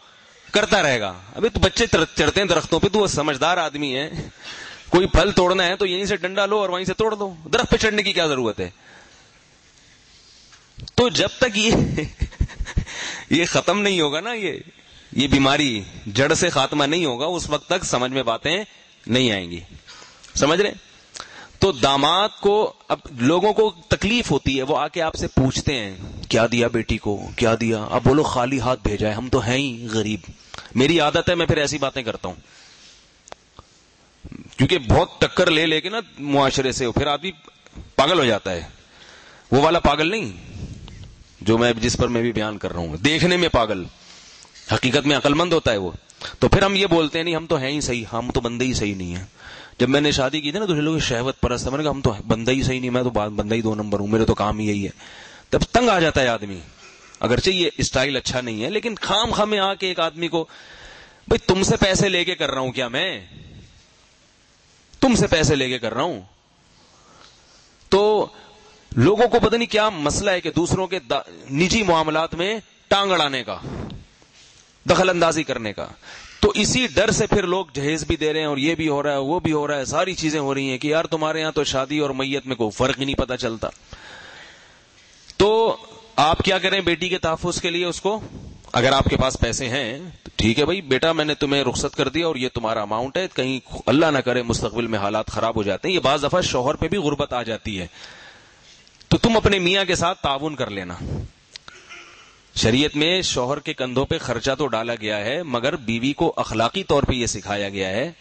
کرتا رہے گا. ابھی تو بچے چڑھتے ہیں درختوں پہ, تو سمجھدار آدمی ہے, کوئی پھل توڑنا ہے تو یہیں سے ڈنڈا لو اور وہیں سے توڑ دو, درخت پہ چڑھنے کی کیا ضرورت ہے؟ تو جب تک یہ ختم نہیں ہوگا نا, یہ بیماری جڑ سے خاتمہ نہیں ہوگا, اس وقت تک سمجھ میں باتیں نہیں آئیں گی. سمجھ رہے؟ تو داماد کو اب لوگوں کو تکلیف ہوتی ہے, وہ آ کے آپ سے پوچھتے ہیں کیا دیا بیٹی کو, کیا دیا؟ اب بولو خالی ہاتھ بھیجا ہے, ہم تو ہیں ہی غریب. میری عادت ہے میں پھر ایسی باتیں کرتا ہوں, کیونکہ بہت ٹکر لے کے نا معاشرے سے پھر آدمی پاگل ہو جاتا ہے. وہ والا پاگل نہیں جو جس پر میں بھی بیان کر رہا ہوں, دیکھنے میں پاگل, حقیقت میں عقل مند ہوتا ہے وہ. تو پھر ہم یہ بولتے ہیں نہیں ہم تو ہیں ہی صحیح, ہم تو بندے ہی صحیح نہیں ہیں. جب میں نے شادی کی تھی نا تو لوگ شہوت پرست, میں نے کہا ہم تو بندہ ہی صحیح نہیں, میں تو بندہ ہی 2 نمبر ہوں, میرے تو کام ہی یہی ہے. تب تنگ آ جاتا ہے آدمی, اگرچہ یہ اسٹائل اچھا نہیں ہے, لیکن خام میں آ کے ایک آدمی کو بھئی تم سے پیسے لے کے کر رہا ہوں کیا, میں تم سے پیسے لے کے کر رہا ہوں. تو لوگوں کو پتہ نہیں کیا مسئلہ ہے کہ دوسروں کے نجی معاملات میں ٹانگ اڑانے کا, دخل اندازی کرنے کا. تو اسی ڈر سے پھر لوگ جہیز بھی دے رہے ہیں اور یہ بھی ہو رہا ہے وہ بھی ہو رہا ہے, ساری چیزیں ہو رہی ہیں کہ یار تمہارے یہاں تو شادی اور میت میں کوئی فرق ہی نہیں پتا چلتا. تو آپ کیا کریں بیٹی کے تحفظ کے لیے, اس کو اگر آپ کے پاس پیسے ہیں تو ٹھیک ہے بھائی بیٹا میں نے تمہیں رخصت کر دیا اور یہ تمہارا اماؤنٹ ہے, کہیں اللہ نہ کرے مستقبل میں حالات خراب ہو جاتے ہیں. یہ بعض دفعہ شوہر پہ بھی غربت آ جاتی ہے تو تم اپنے میاں کے ساتھ تعاون کر لینا. شریعت میں شوہر کے کندھوں پہ خرچہ تو ڈالا گیا ہے, مگر بیوی کو اخلاقی طور پہ یہ سکھایا گیا ہے,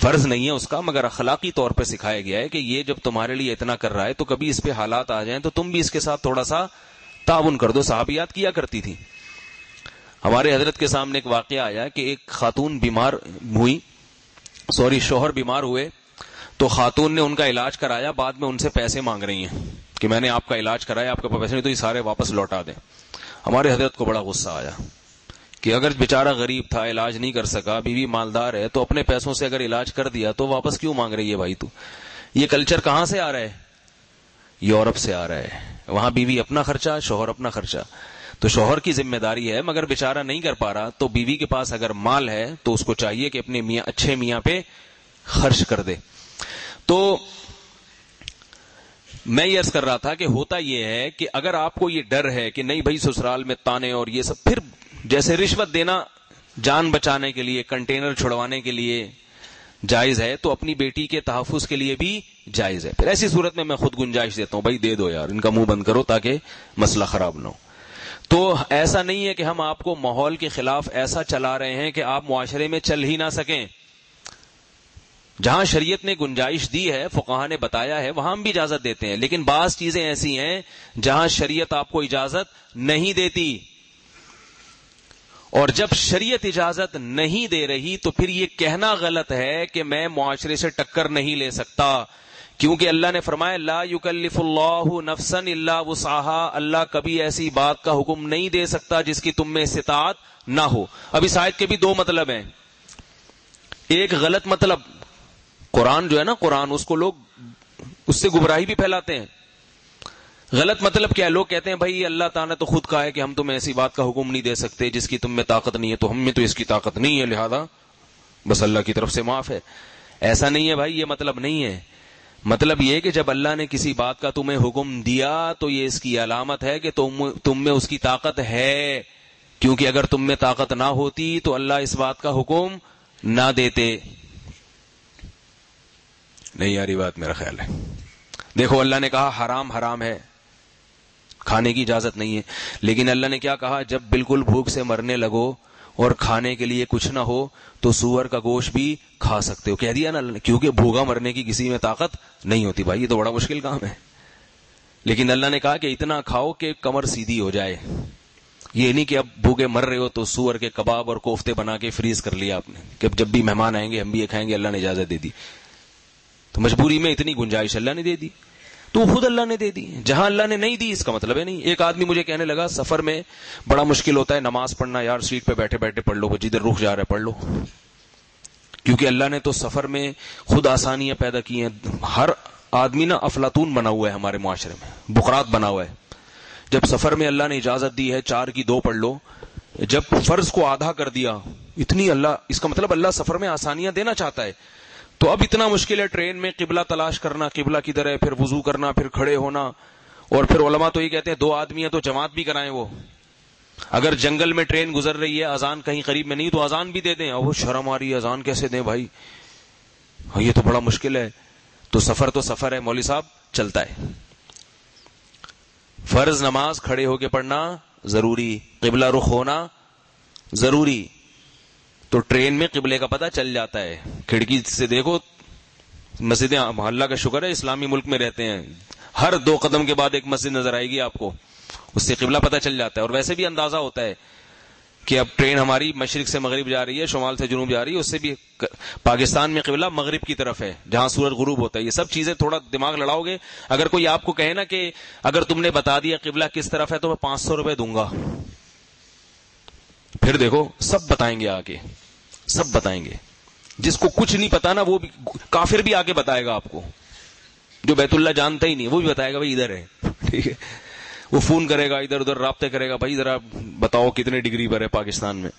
فرض نہیں ہے اس کا مگر اخلاقی طور پہ سکھایا گیا ہے کہ یہ جب تمہارے لیے اتنا کر رہا ہے تو کبھی اس پہ حالات آ جائیں تو تم بھی اس کے ساتھ تھوڑا سا تعاون کر دو. صحابیات کیا کرتی تھی. ہمارے حضرت کے سامنے ایک واقعہ آیا کہ ایک خاتون شوہر بیمار ہوئے تو خاتون نے ان کا علاج کرایا, بعد میں ان سے پیسے مانگ رہی ہیں کہ میں نے آپ کا علاج کرایا, آپ کا پیسے نہیں تو یہ سارے واپس لوٹا دیں. ہمارے حضرت کو بڑا غصہ آیا کہ اگر بیچارہ غریب تھا, علاج نہیں کر سکا, بیوی مالدار ہے, تو اپنے پیسوں سے اگر علاج کر دیا تو واپس کیوں مانگ رہی ہے بھائی؟ تو یہ کلچر کہاں سے آ رہا ہے؟ یورپ سے آ رہا ہے. وہاں بیوی اپنا خرچہ, شوہر اپنا خرچہ. تو شوہر کی ذمہ داری ہے, مگر بیچارہ نہیں کر پا رہا تو بیوی کے پاس اگر مال ہے تو اس کو چاہیے کہ اپنے میاں اچھے میاں پہ خرچ کر دے. تو میں یہ عرض کر رہا تھا کہ ہوتا یہ ہے کہ اگر آپ کو یہ ڈر ہے کہ نہیں بھائی سسرال میں تانے اور یہ سب, پھر جیسے رشوت دینا جان بچانے کے لیے, کنٹینر چھڑوانے کے لیے جائز ہے, تو اپنی بیٹی کے تحفظ کے لیے بھی جائز ہے. پھر ایسی صورت میں خود گنجائش دیتا ہوں, بھائی دے دو یار, ان کا منہ بند کرو تاکہ مسئلہ خراب نہ ہو. تو ایسا نہیں ہے کہ ہم آپ کو ماحول کے خلاف ایسا چلا رہے ہیں کہ آپ معاشرے میں چل ہی نہ سکیں. جہاں شریعت نے گنجائش دی ہے, فقہاء نے بتایا ہے, وہاں ہم بھی اجازت دیتے ہیں. لیکن بعض چیزیں ایسی ہیں جہاں شریعت آپ کو اجازت نہیں دیتی, اور جب شریعت اجازت نہیں دے رہی تو پھر یہ کہنا غلط ہے کہ میں معاشرے سے ٹکر نہیں لے سکتا, کیونکہ اللہ نے فرمایا لا یکلف اللہ نفسا الا وسعها, اللہ کبھی ایسی بات کا حکم نہیں دے سکتا جس کی تم میں استطاعت نہ ہو. اب اس آیت کے بھی 2 مطلب ہیں. ایک غلط مطلب, قرآن جو ہے نا قرآن, اس کو لوگ اس سے گمراہی بھی پھیلاتے ہیں. غلط مطلب کیا ہے؟ لوگ کہتے ہیں بھائی اللہ تعالیٰ نے تو خود کہا ہے کہ ہم تمہیں ایسی بات کا حکم نہیں دے سکتے جس کی تم میں طاقت نہیں ہے, تو ہم میں تو اس کی طاقت نہیں ہے, لہذا بس اللہ کی طرف سے معاف ہے. ایسا نہیں ہے بھائی, یہ مطلب نہیں ہے. مطلب یہ کہ جب اللہ نے کسی بات کا تمہیں حکم دیا تو یہ اس کی علامت ہے کہ تم میں اس کی طاقت ہے, کیونکہ اگر تم میں طاقت نہ ہوتی تو اللہ اس بات کا حکم نہ دیتے. نہیں یاری بات میرا خیال ہے. دیکھو اللہ نے کہا حرام حرام ہے, کھانے کی اجازت نہیں ہے, لیکن اللہ نے کیا کہا, جب بالکل بھوک سے مرنے لگو اور کھانے کے لیے کچھ نہ ہو تو سور کا گوشت بھی کھا سکتے ہو. کہہ دیا نا اللہ نے, کیونکہ بھوکا مرنے کی کسی میں طاقت نہیں ہوتی. بھائی یہ تو بڑا مشکل کام ہے, لیکن اللہ نے کہا کہ اتنا کھاؤ کہ کمر سیدھی ہو جائے. یہ نہیں کہ اب بھوکے مر رہے ہو تو سور کے کباب اور کوفتے بنا کے فریز کر لیا آپ نے کہ جب بھی مہمان آئیں گے ہم بھی یہ کھائیں گے, اللہ نے اجازت دے دی. تو مجبوری میں اتنی گنجائش اللہ نے دے دی. تو خود اللہ نے دے دی. جہاں اللہ نے نہیں دی اس کا مطلب ہے نہیں. ایک آدمی مجھے کہنے لگا سفر میں بڑا مشکل ہوتا ہے نماز پڑھنا. یار سیٹ پہ بیٹھے بیٹھے پڑھ لو, جدھر رخ جا رہا ہے پڑھ لو. کیونکہ اللہ نے تو سفر میں خود آسانیاں پیدا کی ہیں. ہر آدمی نا افلاطون بنا ہوا ہے ہمارے معاشرے میں, بقراط بنا ہوا ہے. جب سفر میں اللہ نے اجازت دی ہے 4 کی 2 پڑھ لو, جب فرض کو آدھا کر دیا اتنی اللہ, اس کا مطلب اللہ سفر میں آسانیاں دینا چاہتا ہے. تو اب اتنا مشکل ہے ٹرین میں قبلہ تلاش کرنا, قبلہ کدھر ہے, پھر وضو کرنا, پھر کھڑے ہونا. اور پھر علماء تو یہ کہتے ہیں 2 آدمی ہیں تو جماعت بھی کرائیں. وہ اگر جنگل میں ٹرین گزر رہی ہے, اذان کہیں قریب میں نہیں تو اذان بھی دے دیں. اور وہ شرم آ رہی ہے اذان کیسے دیں بھائی, یہ تو بڑا مشکل ہے. تو سفر ہے مولوی صاحب, چلتا ہے. فرض نماز کھڑے ہو کے پڑھنا ضروری, قبلہ رخ ہونا ضروری. تو ٹرین میں قبلے کا پتہ چل جاتا ہے. کھڑکی سے دیکھو, مسجدیں اللہ کا شکر ہے اسلامی ملک میں رہتے ہیں, ہر 2 قدم کے بعد ایک مسجد نظر آئے گی آپ کو, اس سے قبلہ پتہ چل جاتا ہے. اور ویسے بھی اندازہ ہوتا ہے کہ اب ٹرین ہماری مشرق سے مغرب جا رہی ہے, شمال سے جنوب جا رہی ہے. اس سے بھی پاکستان میں قبلہ مغرب کی طرف ہے جہاں سورج غروب ہوتا ہے. یہ سب چیزیں تھوڑا دماغ لڑاؤ گے. اگر کوئی آپ کو کہے نا کہ اگر تم نے بتا دیا قبلہ کس طرف ہے تو میں 500 روپے دوں گا, پھر دیکھو سب بتائیں گے, آگے سب بتائیں گے. جس کو کچھ نہیں پتا نا وہ بھی, کافر بھی آگے بتائے گا آپ کو. جو بیت اللہ جانتا ہی نہیں وہ بھی بتائے گا بھائی ادھر ہے, ٹھیک ہے. وہ فون کرے گا, ادھر ادھر رابطے کرے گا, بھائی ذرا بتاؤ کتنے ڈگری پر ہے پاکستان میں.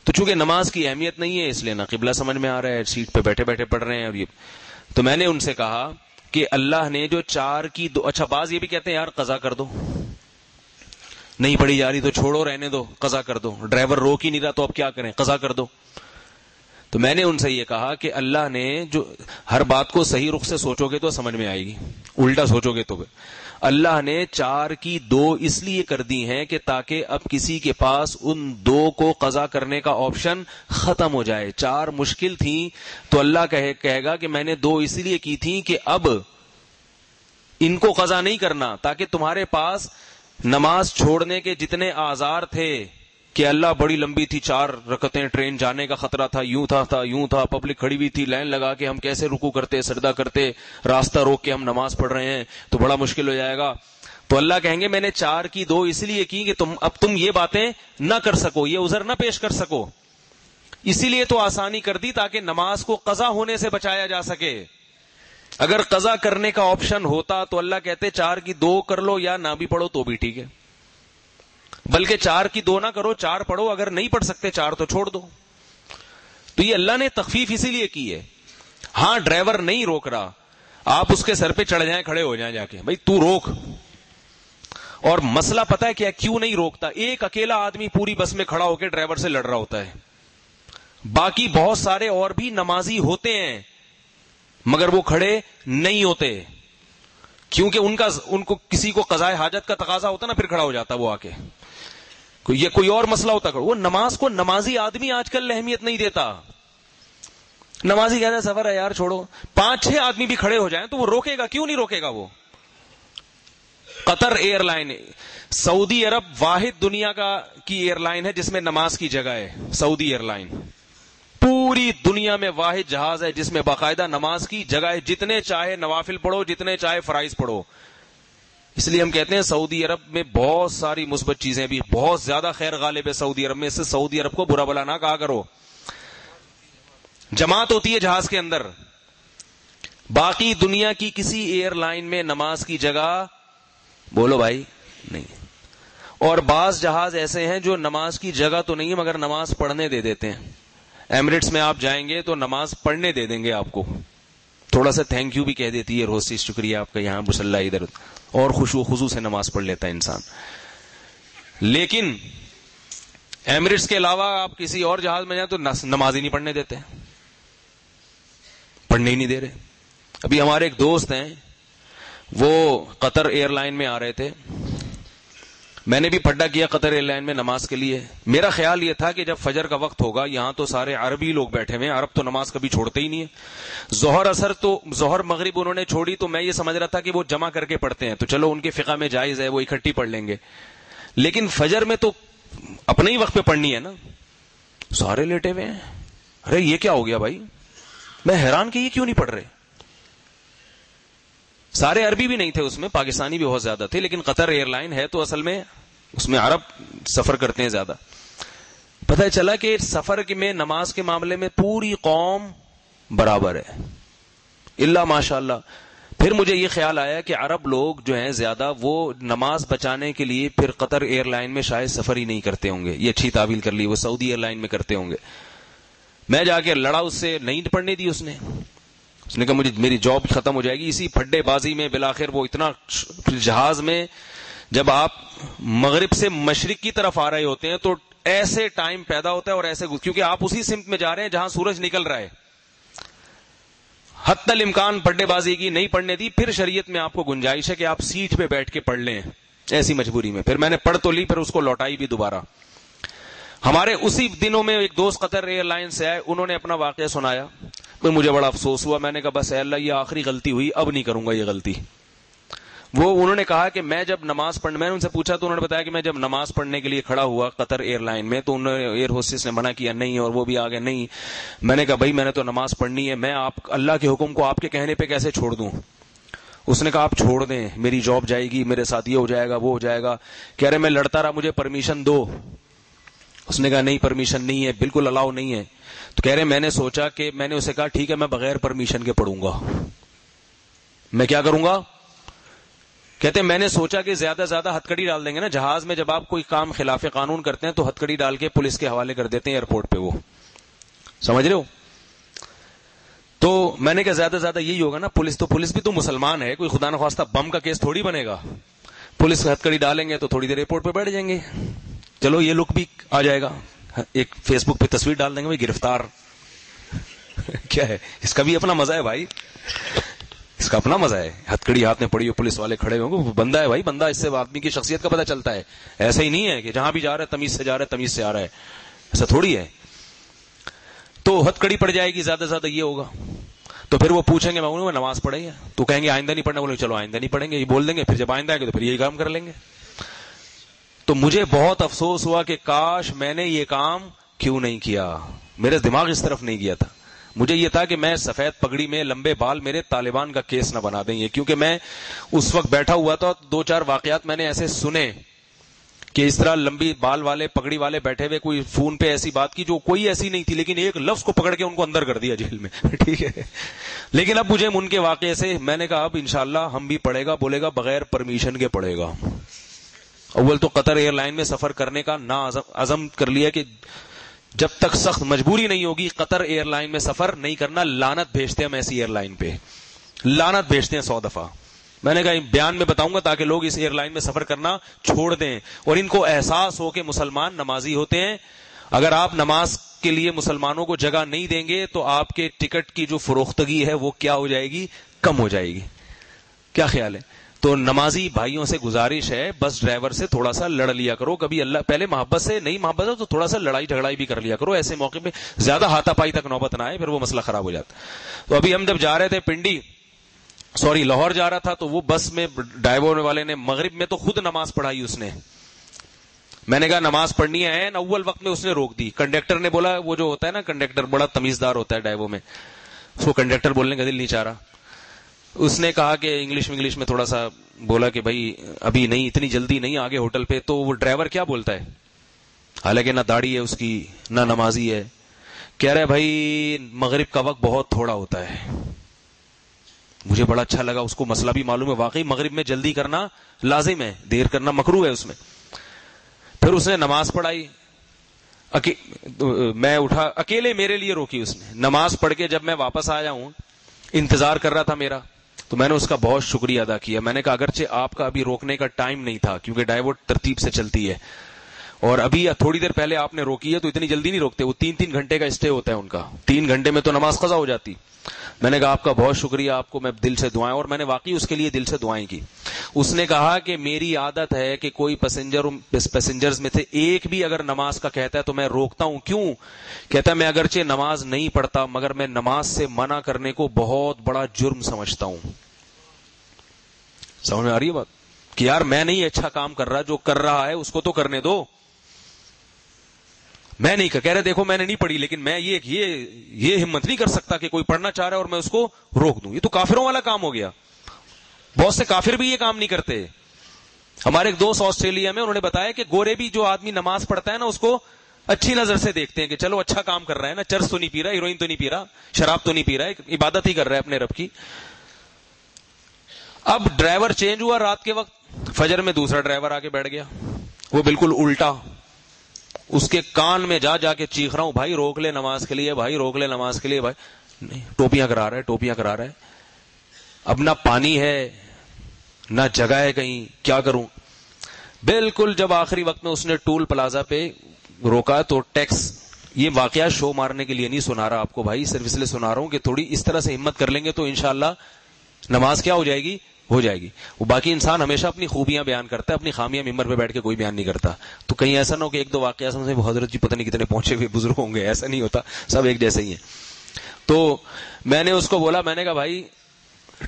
تو چونکہ نماز کی اہمیت نہیں ہے اس لیے نا قبلہ سمجھ میں آ رہا ہے, سیٹ پہ بیٹھے بیٹھے پڑھ رہے ہیں. اور یہ تو میں نے ان سے کہا کہ اللہ نے جو 4 کی 2, اچھا بعض یہ بھی کہتے ہیں یار قضا کر دو, نہیں پڑھی جا رہی تو چھوڑو, رہنے دو, قضا کر دو. ڈرائیور روک ہی نہیں رہا تو اب کیا کریں, قضا کر دو. تو میں نے ان سے یہ کہا کہ اللہ نے جو ہر بات کو صحیح رخ سے سوچو گے تو سمجھ میں آئے گی, الٹا سوچو گے تو اللہ نے 4 کی 2 اس لیے کر دی ہیں کہ تاکہ اب کسی کے پاس ان 2 کو قضا کرنے کا آپشن ختم ہو جائے. 4 مشکل تھیں تو اللہ کہے گا کہ میں نے 2 اس لیے کی تھیں کہ اب ان کو قضا نہیں کرنا, تاکہ تمہارے پاس نماز چھوڑنے کے جتنے آزار تھے کہ اللہ بڑی لمبی تھی 4 رکعتیں, ٹرین جانے کا خطرہ تھا, یوں تھا, پبلک کھڑی ہوئی تھی, لائن لگا کے ہم کیسے رکوع کرتے, سجدہ کرتے, راستہ روک کے ہم نماز پڑھ رہے ہیں تو بڑا مشکل ہو جائے گا. تو اللہ کہیں گے میں نے 4 کی 2 اس لیے کی کہ تم یہ باتیں نہ کر سکو, یہ عذر نہ پیش کر سکو, اسی لیے تو آسانی کر دی تاکہ نماز کو قضا ہونے سے بچایا جا سکے. اگر قضا کرنے کا آپشن ہوتا تو اللہ کہتے 4 کی 2 کر لو یا نہ بھی پڑھو تو بھی ٹھیک ہے, بلکہ 4 کی 2 نہ کرو, 4 پڑھو, اگر نہیں پڑھ سکتے 4 تو چھوڑ دو. تو یہ اللہ نے تخفیف اسی لیے کی ہے. ہاں ڈرائیور نہیں روک رہا, آپ اس کے سر پہ چڑھ جائیں, کھڑے ہو جائیں جا کے, بھائی تو روک. اور مسئلہ پتہ ہے کیا, کیوں نہیں روکتا؟ ایک اکیلا آدمی پوری بس میں کھڑا ہو کے ڈرائیور سے لڑ رہا ہوتا ہے, باقی بہت سارے اور بھی نمازی ہوتے ہیں مگر وہ کھڑے نہیں ہوتے, کیونکہ ان کو کسی کو قضاء حاجت کا تقاضا ہوتا نا, پھر کھڑا ہو جاتا وہ آ کے. یہ کوئی اور مسئلہ ہوتا, وہ نماز کو نمازی آدمی آج کل اہمیت نہیں دیتا. نمازی کہتا ہے سفر ہے یار چھوڑو, 5-6 آدمی بھی کھڑے ہو جائیں تو وہ روکے گا, کیوں نہیں روکے گا وہ؟ قطر ایئر لائن, سعودی عرب واحد دنیا کی ایئر لائن ہے جس میں نماز کی جگہ ہے. سعودی ایئر لائن پوری دنیا میں واحد جہاز ہے جس میں باقاعدہ نماز کی جگہ ہے, جتنے چاہے نوافل پڑھو, جتنے چاہے فرائض پڑھو. اس لیے ہم کہتے ہیں سعودی عرب میں بہت ساری مثبت چیزیں بھی, بہت زیادہ خیر غالب ہے سعودی عرب میں. اس سے سعودی عرب کو برا بلا نہ کہا کرو. جماعت ہوتی ہے جہاز کے اندر, باقی دنیا کی کسی ایئر لائن میں نماز کی جگہ بولو بھائی نہیں. اور بعض جہاز ایسے ہیں جو نماز کی جگہ تو نہیں ہے مگر نماز پڑھنے دے دیتے ہیں. ایمریٹس میں آپ جائیں گے تو نماز پڑھنے دے دیں گے آپ کو, تھوڑا سا تھینک یو بھی کہہ دیتی ہے روسی, شکریہ آپ کا, یہاں مسلح ادھر, اور خشوع و خضوع سے نماز پڑھ لیتا ہے انسان. لیکن ایمریٹس کے علاوہ آپ کسی اور جہاز میں جائیں تو نماز ہی نہیں پڑھنے دیتے, پڑھنے ہی نہیں دے رہے. ابھی ہمارے ایک دوست ہیں, وہ قطر ایئر لائن میں آ رہے تھے, میں نے بھی پڈا کیا قطر ایئر لائن میں نماز کے لیے. میرا خیال یہ تھا کہ جب فجر کا وقت ہوگا, یہاں تو سارے عربی لوگ بیٹھے ہوئے ہیں, عرب تو نماز کبھی چھوڑتے ہی نہیں ہے. ظہر مغرب انہوں نے چھوڑی تو میں یہ سمجھ رہا تھا کہ وہ جمع کر کے پڑھتے ہیں, تو چلو ان کے فقہ میں جائز ہے, وہ اکٹھی پڑھ لیں گے. لیکن فجر میں تو اپنے ہی وقت پہ پڑھنی ہے نا, سارے لیٹے ہوئے ہیں. ارے یہ کیا ہو گیا بھائی, میں حیران کہ یہ کیوں نہیں پڑھ رہے. سارے عربی بھی نہیں تھے اس میں, پاکستانی بھی بہت زیادہ تھے, لیکن قطر ایئر لائن ہے تو اصل میں اس میں عرب سفر کرتے ہیں زیادہ. پتہ چلا کہ سفر میں نماز کے معاملے میں پوری قوم برابر ہے, اللہ ماشاء اللہ. پھر مجھے یہ خیال آیا کہ عرب لوگ جو ہیں زیادہ, وہ نماز بچانے کے لیے پھر قطر ایئر لائن میں شاید سفر ہی نہیں کرتے ہوں گے. یہ اچھی تعویل کر لی, وہ سعودی ایئر لائن میں کرتے ہوں گے. میں جا کے لڑا اس سے, نہیں پڑھنے دی اس نے کہا مجھے میری جاب ختم ہو جائے گی. اسی پھڈے بازی میں بالآخر وہ اتنا, جہاز میں جب آپ مغرب سے مشرق کی طرف آ رہے ہوتے ہیں تو ایسے ٹائم پیدا ہوتا ہے اور ایسے, کیونکہ آپ اسی سمت میں جا رہے ہیں جہاں سورج نکل رہا ہے. حتی الامکان پڈے بازی کی نہیں پڑھنے دی. پھر شریعت میں آپ کو گنجائش ہے کہ آپ سیٹ پہ بیٹھ کے پڑھ لیں, ایسی مجبوری میں. پھر میں نے پڑھ تو لی, پھر اس کو لوٹائی بھی دوبارہ. ہمارے اسی دنوں میں ایک دوست قطر ایئر لائن سے آئے, انہوں نے اپنا واقعہ سنایا. پھر مجھے بڑا افسوس ہوا. میں نے کہا بس اے اللہ, یہ آخری غلطی ہوئی, اب نہیں کروں گا یہ غلطی. انہوں نے کہا کہ میں جب نماز پڑھنے, میں نے ان سے پوچھا تو انہوں نے بتایا کہ میں جب نماز پڑھنے کے لیے کھڑا ہوا قطر ایئر لائن میں تو ایئر ہوسٹس نے منع کیا نہیں, اور وہ بھی آگے نہیں. میں نے کہا بھائی میں نے تو نماز پڑھنی ہے, میں اللہ کے حکم کو آپ کے کہنے پہ کیسے چھوڑ دوں. اس نے کہا آپ چھوڑ دیں, میری جاب جائے گی, میرے ساتھ یہ ہو جائے گا, وہ ہو جائے گا. کہہ رہے میں لڑتا رہا, مجھے پرمیشن دو. اس نے کہا نہیں پرمیشن نہیں ہے, بالکل الاؤ نہیں ہے. تو کہہ رہے میں نے سوچا کہ میں نے اسے کہا ٹھیک ہے میں بغیر پرمیشن کے پڑھوں گا. میں کیا کروں گا؟ کہتے ہیں میں نے سوچا کہ زیادہ سے زیادہ ہتکڑی ڈال دیں گے نا جہاز میں, جب آپ کوئی کام خلاف قانون کرتے ہیں تو ہتکڑی ڈال کے پولیس کے حوالے کر دیتے ہیں ایئرپورٹ پہ, وہ سمجھ رہے ہو. تو میں نے کہا زیادہ سے زیادہ یہی ہوگا نا. پولیس بھی تو مسلمان ہے, کوئی خدا نخواستہ بم کا کیس تھوڑی بنے گا. پولیس ہتکڑی ڈالیں گے تو تھوڑی دیر ایئرپورٹ پہ بیٹھ جائیں گے. چلو یہ لک بھی آ جائے گا, ایک فیس بک پہ تصویر ڈال دیں گے بھائی گرفتار. کیا ہے, اس کا بھی اپنا مزہ ہے بھائی, اس کا اپنا مزہ ہے. ہتکڑی ہاتھ میں پڑی ہو, پولیس والے کھڑے ہوں گے, بندہ ہے بھائی بندہ, اس سے آدمی کی شخصیت کا پتہ چلتا ہے. ایسا ہی نہیں ہے کہ جہاں بھی جا رہا ہے تمیز سے جا رہا ہے, تمیز سے آ رہا ہے, ایسا تھوڑی ہے. تو ہتکڑی پڑ جائے گی, زیادہ سے زیادہ یہ ہوگا. تو پھر وہ پوچھیں گے میں نماز پڑھیں گے, تو کہیں گے آئندہ نہیں پڑھنا, بولے چلو آئندہ نہیں پڑھیں گے, یہ بول دیں گے. پھر جب آئندہ آئے گے تو پھر یہی کام کر لیں گے. تو مجھے بہت افسوس ہوا کہ کاش میں نے یہ کام کیوں نہیں کیا, میرے دماغ اس طرف نہیں گیا تھا. مجھے یہ تھا کہ میں سفید پگڑی میں لمبے بال, میرے طالبان کا کیس نہ بنا دیں یہ, کیونکہ میں اس وقت بیٹھا ہوا تھا. 2-4 واقعات میں نے ایسے سنے کہ اس طرح لمبی بال والے پگڑی والے بیٹھے ہوئے, کوئی فون پہ ایسی بات کی جو کوئی ایسی نہیں تھی, لیکن ایک لفظ کو پکڑ کے ان کو اندر کر دیا جیل میں. ٹھیک ہے, لیکن اب مجھے ان کے واقعے سے میں نے کہا اب انشاءاللہ ہم بھی پڑھے گا, بولے گا بغیر پرمیشن کے پڑھے گا. اول تو قطر ایئر لائن میں سفر کرنے کا عزم کر لیا کہ جب تک سخت مجبوری نہیں ہوگی قطر ایئر لائن میں سفر نہیں کرنا. لعنت بھیجتے ہیں ہم ایسی ایئر لائن پہ, لعنت بھیجتے ہیں 100 دفعہ. میں نے کہا بیان میں بتاؤں گا تاکہ لوگ اس ایئر لائن میں سفر کرنا چھوڑ دیں اور ان کو احساس ہو کہ مسلمان نمازی ہوتے ہیں. اگر آپ نماز کے لیے مسلمانوں کو جگہ نہیں دیں گے تو آپ کے ٹکٹ کی جو فروختگی ہے وہ کیا ہو جائے گی, کم ہو جائے گی. کیا خیال ہے؟ تو نمازی بھائیوں سے گزارش ہے بس ڈرائیور سے تھوڑا سا لڑ لیا کرو کبھی, اللہ پہلے محبت سے, نہیں محبت ہے تو تھوڑا سا لڑائی جھگڑائی بھی کر لیا کرو. ایسے موقع پہ زیادہ ہاتھا پائی تک نوبت نہ آئے, پھر وہ مسئلہ خراب ہو جاتا. تو ابھی ہم جب جا رہے تھے لاہور جا رہا تھا, تو وہ بس میں ڈرائیور والے نے مغرب میں تو خود نماز پڑھائی اس نے. میں نے کہا نماز پڑھنی ہے, اول وقت میں اس نے روک دی. کنڈکٹر نے بولا, وہ جو ہوتا ہے نا کنڈکٹر بڑا تمیزدار ہوتا ہے ڈرائیور میں, اس کو کنڈکٹر بولنے کا دل نہیں چاہ رہا. اس نے کہا کہ انگلش میں تھوڑا سا بولا کہ بھائی ابھی نہیں, اتنی جلدی نہیں, آگے ہوٹل پہ. تو وہ ڈرائیور کیا بولتا ہے, حالانکہ نہ داڑھی ہے اس کی نہ نمازی ہے, کہہ رہے بھائی مغرب کا وقت بہت تھوڑا ہوتا ہے. مجھے بڑا اچھا لگا, اس کو مسئلہ بھی معلوم ہے, واقعی مغرب میں جلدی کرنا لازم ہے, دیر کرنا مکروہ ہے اس میں. پھر اس نے نماز پڑھائی, میں اٹھا, اکیلے میرے لیے روکی اس نے. نماز پڑھ کے جب میں واپس آیا ہوں, انتظار کر رہا تھا میرا, تو میں نے اس کا بہت شکریہ ادا کیا. میں نے کہا اگرچہ آپ کا ابھی روکنے کا ٹائم نہیں تھا کیونکہ ڈائیورٹ ترتیب سے چلتی ہے, اور ابھی تھوڑی دیر پہلے آپ نے روکی ہے, تو اتنی جلدی نہیں روکتے, وہ 3 گھنٹے کا اسٹے ہوتا ہے ان کا, 3 گھنٹے میں تو نماز قضا ہو جاتی. میں نے کہا آپ کا بہت شکریہ, آپ کو میں دل سے دعائیں, اور میں نے واقعی اس کے لیے دل سے دعائیں کی. اس نے کہا کہ میری عادت ہے کہ کوئی پیسنجرز میں سے ایک بھی اگر نماز کا کہتا ہے تو میں روکتا ہوں. کیوں؟ کہتا ہے میں اگرچہ نماز نہیں پڑھتا مگر میں نماز سے منع کرنے کو بہت بڑا جرم سمجھتا ہوں. سمجھ میں آ رہی ہے بات کہ یار میں نہیں اچھا کام کر رہا, جو کر رہا ہے اس کو تو کرنے دو. میں نہیں کہہ رہے دیکھو میں نے نہیں پڑھی, لیکن میں یہ ہمت نہیں کر سکتا کہ کوئی پڑھنا چاہ رہا ہے اور میں اس کو روک دوں. یہ تو کافروں والا کام ہو گیا. بہت سے کافر بھی یہ کام نہیں کرتے. ہمارے ایک دوست آسٹریلیا میں، انہوں نے بتایا کہ گورے بھی جو آدمی نماز پڑھتا ہے نا، اس کو اچھی نظر سے دیکھتے ہیں کہ چلو اچھا کام کر رہا ہے نا، چرس تو نہیں پی رہا، ہیروئن تو نہیں پی رہا، شراب تو نہیں پی رہا ہے، عبادت ہی کر رہا ہے اپنے رب کی. اب ڈرائیور چینج ہوا رات کے وقت، فجر میں دوسرا ڈرائیور آ کے بیٹھ گیا، وہ بالکل الٹا. اس کے کان میں جا جا کے چیخ رہا ہوں، بھائی روک لے نماز کے لیے، بھائی روک لے نماز کے لیے. بھائی نہیں، ٹوپیاں کرا رہا ہے، ٹوپیاں کرا رہا ہے. اب نہ پانی ہے نہ جگہ ہے کہیں، کیا کروں. بالکل جب آخری وقت میں اس نے ٹول پلازا پہ روکا تو ٹیکس، یہ واقعہ شو مارنے کے لیے نہیں سنا رہا آپ کو بھائی، صرف اس لیے سنا رہا ہوں کہ تھوڑی اس طرح سے ہمت کر لیں گے تو انشاءاللہ نماز کیا ہو جائے گی، ہو جائے گی. وہ باقی انسان ہمیشہ اپنی خوبیاں بیان کرتا ہے، اپنی خامیاں ممبر پہ بیٹھ کے کوئی بیان نہیں کرتا. تو کہیں ایسا نہ ہو کہ ایک دو واقعہ سمجھے وہ حضرت جی پتہ نہیں کتنے پہنچے ہوئے بزرگ ہوں گے، ایسا نہیں ہوتا، سب ایک جیسے ہی ہیں. تو میں نے اس کو بولا، میں نے کہا بھائی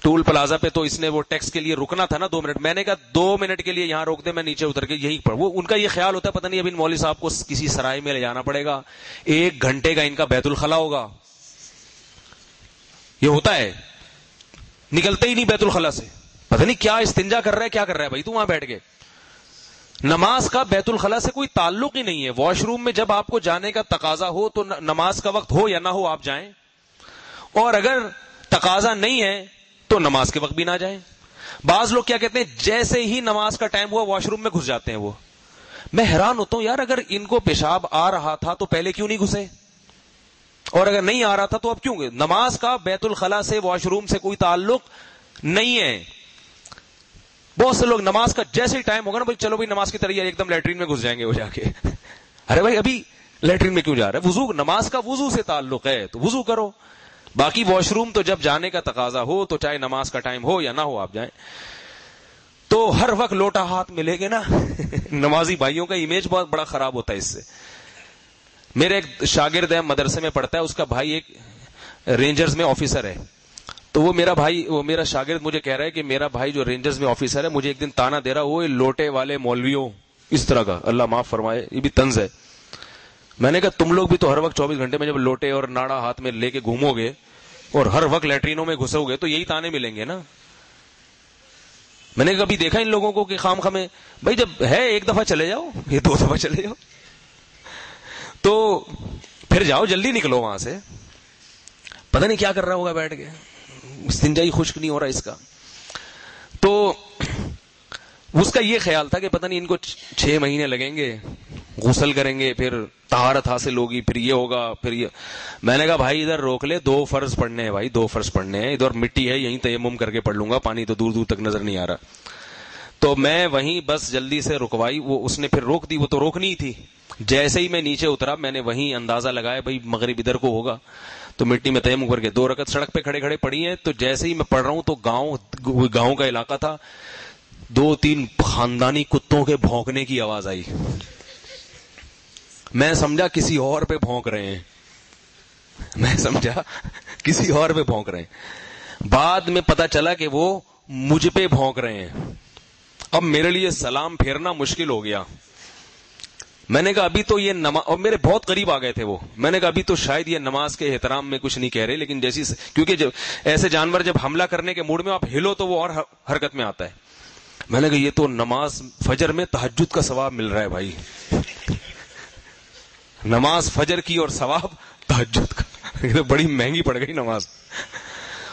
ٹول پلازا پہ تو اس نے وہ ٹیکس کے لیے رکنا تھا نا 2 منٹ، میں نے کہا 2 منٹ کے لیے یہاں روک دے، میں نیچے اتر کے یہیں پر. وہ ان کا یہ خیال ہوتا ہے پتہ نہیں اب ان مولوی صاحب کو کسی سرائے میں لے جانا پڑے گا، 1 گھنٹے کا ان کا بیت الخلا ہوگا. یہ ہوتا ہے، نکلتے ہی نہیں بیت الخلا سے، پتہ نہیں کیا استنجا کر رہا ہے، کیا کر رہا ہے بھائی تو وہاں بیٹھ کے. نماز کا بیت الخلا سے کوئی تعلق ہی نہیں ہے. واش روم میں جب آپ کو جانے کا تقاضا ہو تو نماز کا وقت ہو یا نہ ہو آپ جائیں، اور اگر تقاضا نہیں ہے تو نماز کے وقت بھی نہ جائیں. بعض لوگ کیا کہتے ہیں، جیسے ہی نماز کا ٹائم ہوا واش روم میں گھس جاتے ہیں. وہ میں حیران ہوتا ہوں یار، اگر ان کو پیشاب آ رہا تھا تو پہلے کیوں نہیں گھسے، اور اگر نہیں آ رہا تھا تو اب کیوں گئے. نماز کا بیت الخلا سے واش روم سے کوئی تعلق نہیں ہے. بہت سے لوگ نماز کا جیسے ہی ٹائم ہوگا نا، بھائی چلو بھائی نماز کی تیاری، ایک دم لیٹرین میں گھس جائیں گے وہ جا کے. ارے بھائی ابھی لیٹرین میں کیوں جا رہا ہے، وضو، نماز کا وضو سے تعلق ہے تو وضو کرو. باقی واش روم تو جب جانے کا تقاضا ہو تو چاہے نماز کا ٹائم ہو یا نہ ہو آپ جائیں. تو ہر وقت لوٹا ہاتھ ملے گے نا. نمازی بھائیوں کا امیج بہت بڑا خراب ہوتا ہے اس سے. میرے ایک شاگرد ہے، مدرسے میں پڑھتا ہے، اس کا بھائی ایک رینجرز میں آفیسر ہے. تو وہ میرا شاگرد مجھے کہہ رہا ہے کہ میرا بھائی جو رینجرز میں آفیسر ہے مجھے ایک دن تانا دے رہا، وہ لوٹے والے مولویوں، اس طرح کا، اللہ معاف فرمائے، یہ بھی طنز ہے. میں نے کہا تم لوگ بھی تو ہر وقت 24 گھنٹے میں جب لوٹے اور ناڑا ہاتھ میں لے کے گھومو گے اور ہر وقت لیٹرینوں میں گھسو گے تو یہی تانے ملیں گے نا. میں نے کبھی دیکھا ان لوگوں کو کہ خام خامے، بھائی جب ہے 1 دفعہ چلے جاؤ، یہ 2 دفعہ چلے جاؤ تو پھر جاؤ، جلدی نکلو وہاں سے. پتہ نہیں کیا کر رہا ہوگا بیٹھ کے، استنجا ہی خشک نہیں ہو رہا اس کا. تو اس کا یہ خیال تھا کہ پتہ نہیں ان کو 6 مہینے لگیں گے، غسل کریں گے، پھر طہارت حاصل ہوگی، پھر یہ ہوگا، پھر یہ. میں نے کہا بھائی ادھر روک لے، 2 فرض پڑھنے ہیں بھائی، 2 فرض پڑھنے ہیں. ادھر مٹی ہے، یہیں تیمم کر کے پڑھ لوں گا، پانی تو دور دور تک نظر نہیں آ رہا. تو میں وہیں بس جلدی سے رکوائی، وہ اس نے پھر روک دی، وہ تو روکنی تھی. جیسے ہی میں نیچے اترا میں نے وہیں اندازہ لگایا بھائی مغرب ادھر کو ہوگا، تو مٹی میں تیمم کر کے 2 رکعت سڑک پہ کھڑے کھڑے پڑی ہیں. تو جیسے ہی میں پڑھ رہا ہوں تو گاؤں کا علاقہ تھا، 2-3 خاندانی کتوں کے بھونکنے کی آواز آئی. میں سمجھا کسی اور پہ بھونک رہے ہیں، بعد میں پتا چلا کہ وہ مجھ پہ بھونک رہے ہیں. اب میرے لیے سلام پھیرنا مشکل ہو گیا. میں نے کہا ابھی تو یہ نماز، اور میرے بہت قریب آ گئے تھے وہ، میں نے کہا ابھی تو شاید یہ نماز کے احترام میں کچھ نہیں کہہ رہے، لیکن جیسی، کیونکہ جب ایسے جانور جب حملہ کرنے کے موڈ میں آپ ہلو تو وہ اور حرکت میں آتا ہے. میں نے کہا یہ تو نماز فجر میں تہجد کا ثواب مل رہا ہے بھائی، نماز فجر کی اور ثواب تہجد کا. یہ تو بڑی مہنگی پڑ گئی نماز.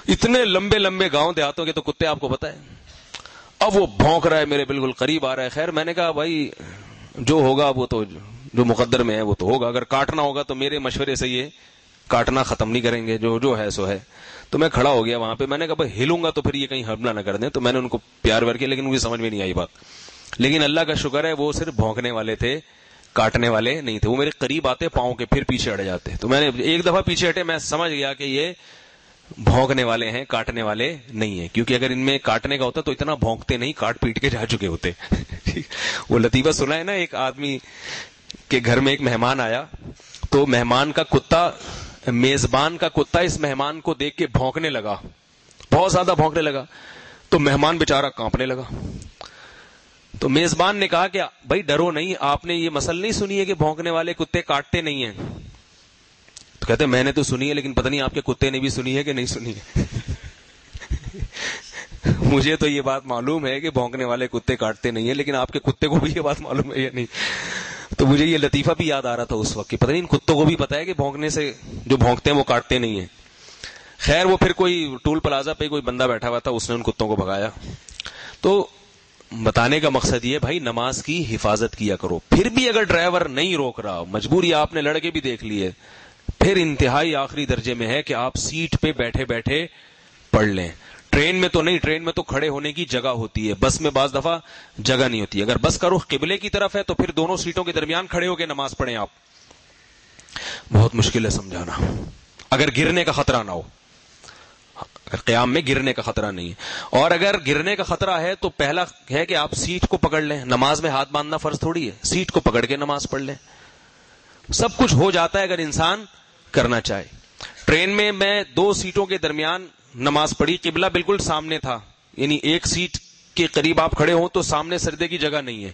اتنے لمبے لمبے گاؤں دیہاتوں کے تو کتے آپ کو پتا ہے. اب وہ بھونک رہا ہے، میرے بالکل قریب آ رہا ہے. خیر میں نے کہا بھائی جو ہوگا وہ تو جو مقدر میں ہے وہ تو ہوگا، اگر کاٹنا ہوگا تو میرے مشورے سے یہ کاٹنا ختم نہیں کریں گے، جو ہے سو ہے. تو میں کھڑا ہو گیا وہاں پہ. میں نے کہا بھائی ہلوں گا تو پھر یہ کہیں حملہ نہ کر دیں. تو میں نے ان کو پیار وار کیا، لیکن مجھے سمجھ میں نہیں آئی بات. لیکن اللہ کا شکر ہے وہ صرف بھونکنے والے تھے، کاٹنے والے نہیں تھے. وہ میرے قریب آتے پاؤں کے، پھر پیچھے ہٹ جاتے. تو میں نے 1 دفعہ پیچھے ہٹے، میں سمجھ گیا کہ یہ بھونکنے والے ہیں، کاٹنے والے نہیں ہیں. کیونکہ اگر ان میں کاٹنے کا ہوتا تو اتنا بھونکتے نہیں، کاٹ پیٹ کے جا چکے ہوتے. وہ لطیفہ سنا ہے نا، ایک آدمی کے گھر میں ایک مہمان آیا، تو مہمان کا کتا، میزبان کا کتا اس مہمان کو دیکھ کے بھونکنے لگا، بہت زیادہ بھونکنے لگا. تو مہمان بیچارہ کانپنے لگا. تو میزبان نے کہا کہ بھائی ڈرو نہیں، آپ نے یہ مسئلہ نہیں سنی ہے کہ بھونکنے والے کتے کاٹتے نہیں ہیں؟ تو کہتے میں نے تو سنی ہے، لیکن پتہ نہیں آپ کے کتے نے بھی سنی ہے کہ نہیں سنی ہے. مجھے تو یہ بات معلوم ہے کہ بھونکنے والے کتے کاٹتے نہیں ہیں، لیکن آپ کے کتے کو بھی یہ بات معلوم ہے یا نہیں؟ تو مجھے یہ لطیفہ بھی یاد آ رہا تھا اس وقت کہ پتہ نہیں ان کتوں کو بھی پتا ہے کہ بھونکنے سے جو بھونکتے ہیں وہ کاٹتے نہیں ہیں۔ خیر وہ پھر کوئی ٹول پلازا پہ کوئی بندہ بیٹھا ہوا تھا، اس نے ان کتوں کو بھگایا۔ تو بتانے کا مقصد یہ بھائی نماز کی حفاظت کیا کرو۔ پھر بھی اگر ڈرائیور نہیں روک رہا، مجبوری آپ نے لڑکے بھی دیکھ لی ہے، پھر انتہائی آخری درجے میں ہے کہ آپ سیٹ پہ بیٹھے بیٹھے پڑھ لیں۔ ٹرین میں تو نہیں، ٹرین میں تو کھڑے ہونے کی جگہ ہوتی ہے، بس میں بعض دفعہ جگہ نہیں ہوتی۔ اگر بس کا رخ قبلے کی طرف ہے تو پھر دونوں سیٹوں کے درمیان کھڑے ہو کے نماز پڑھیں آپ۔ بہت مشکل ہے سمجھانا، اگر گرنے کا خطرہ نہ ہو، اگر قیام میں گرنے کا خطرہ نہیں ہے۔ اور اگر گرنے کا خطرہ ہے تو پہلا ہے کہ آپ سیٹ کو پکڑ لیں۔ نماز میں ہاتھ باندھنا فرض تھوڑی ہے، سیٹ کو پکڑ کے نماز پڑھ لیں۔ سب کچھ ہو جاتا ہے اگر انسان کرنا چاہے۔ ٹرین میں 2 سیٹوں کے درمیان نماز پڑھی، قبلہ بالکل سامنے تھا، یعنی ایک سیٹ کے قریب آپ کھڑے ہوں تو سامنے سردے کی جگہ نہیں ہے۔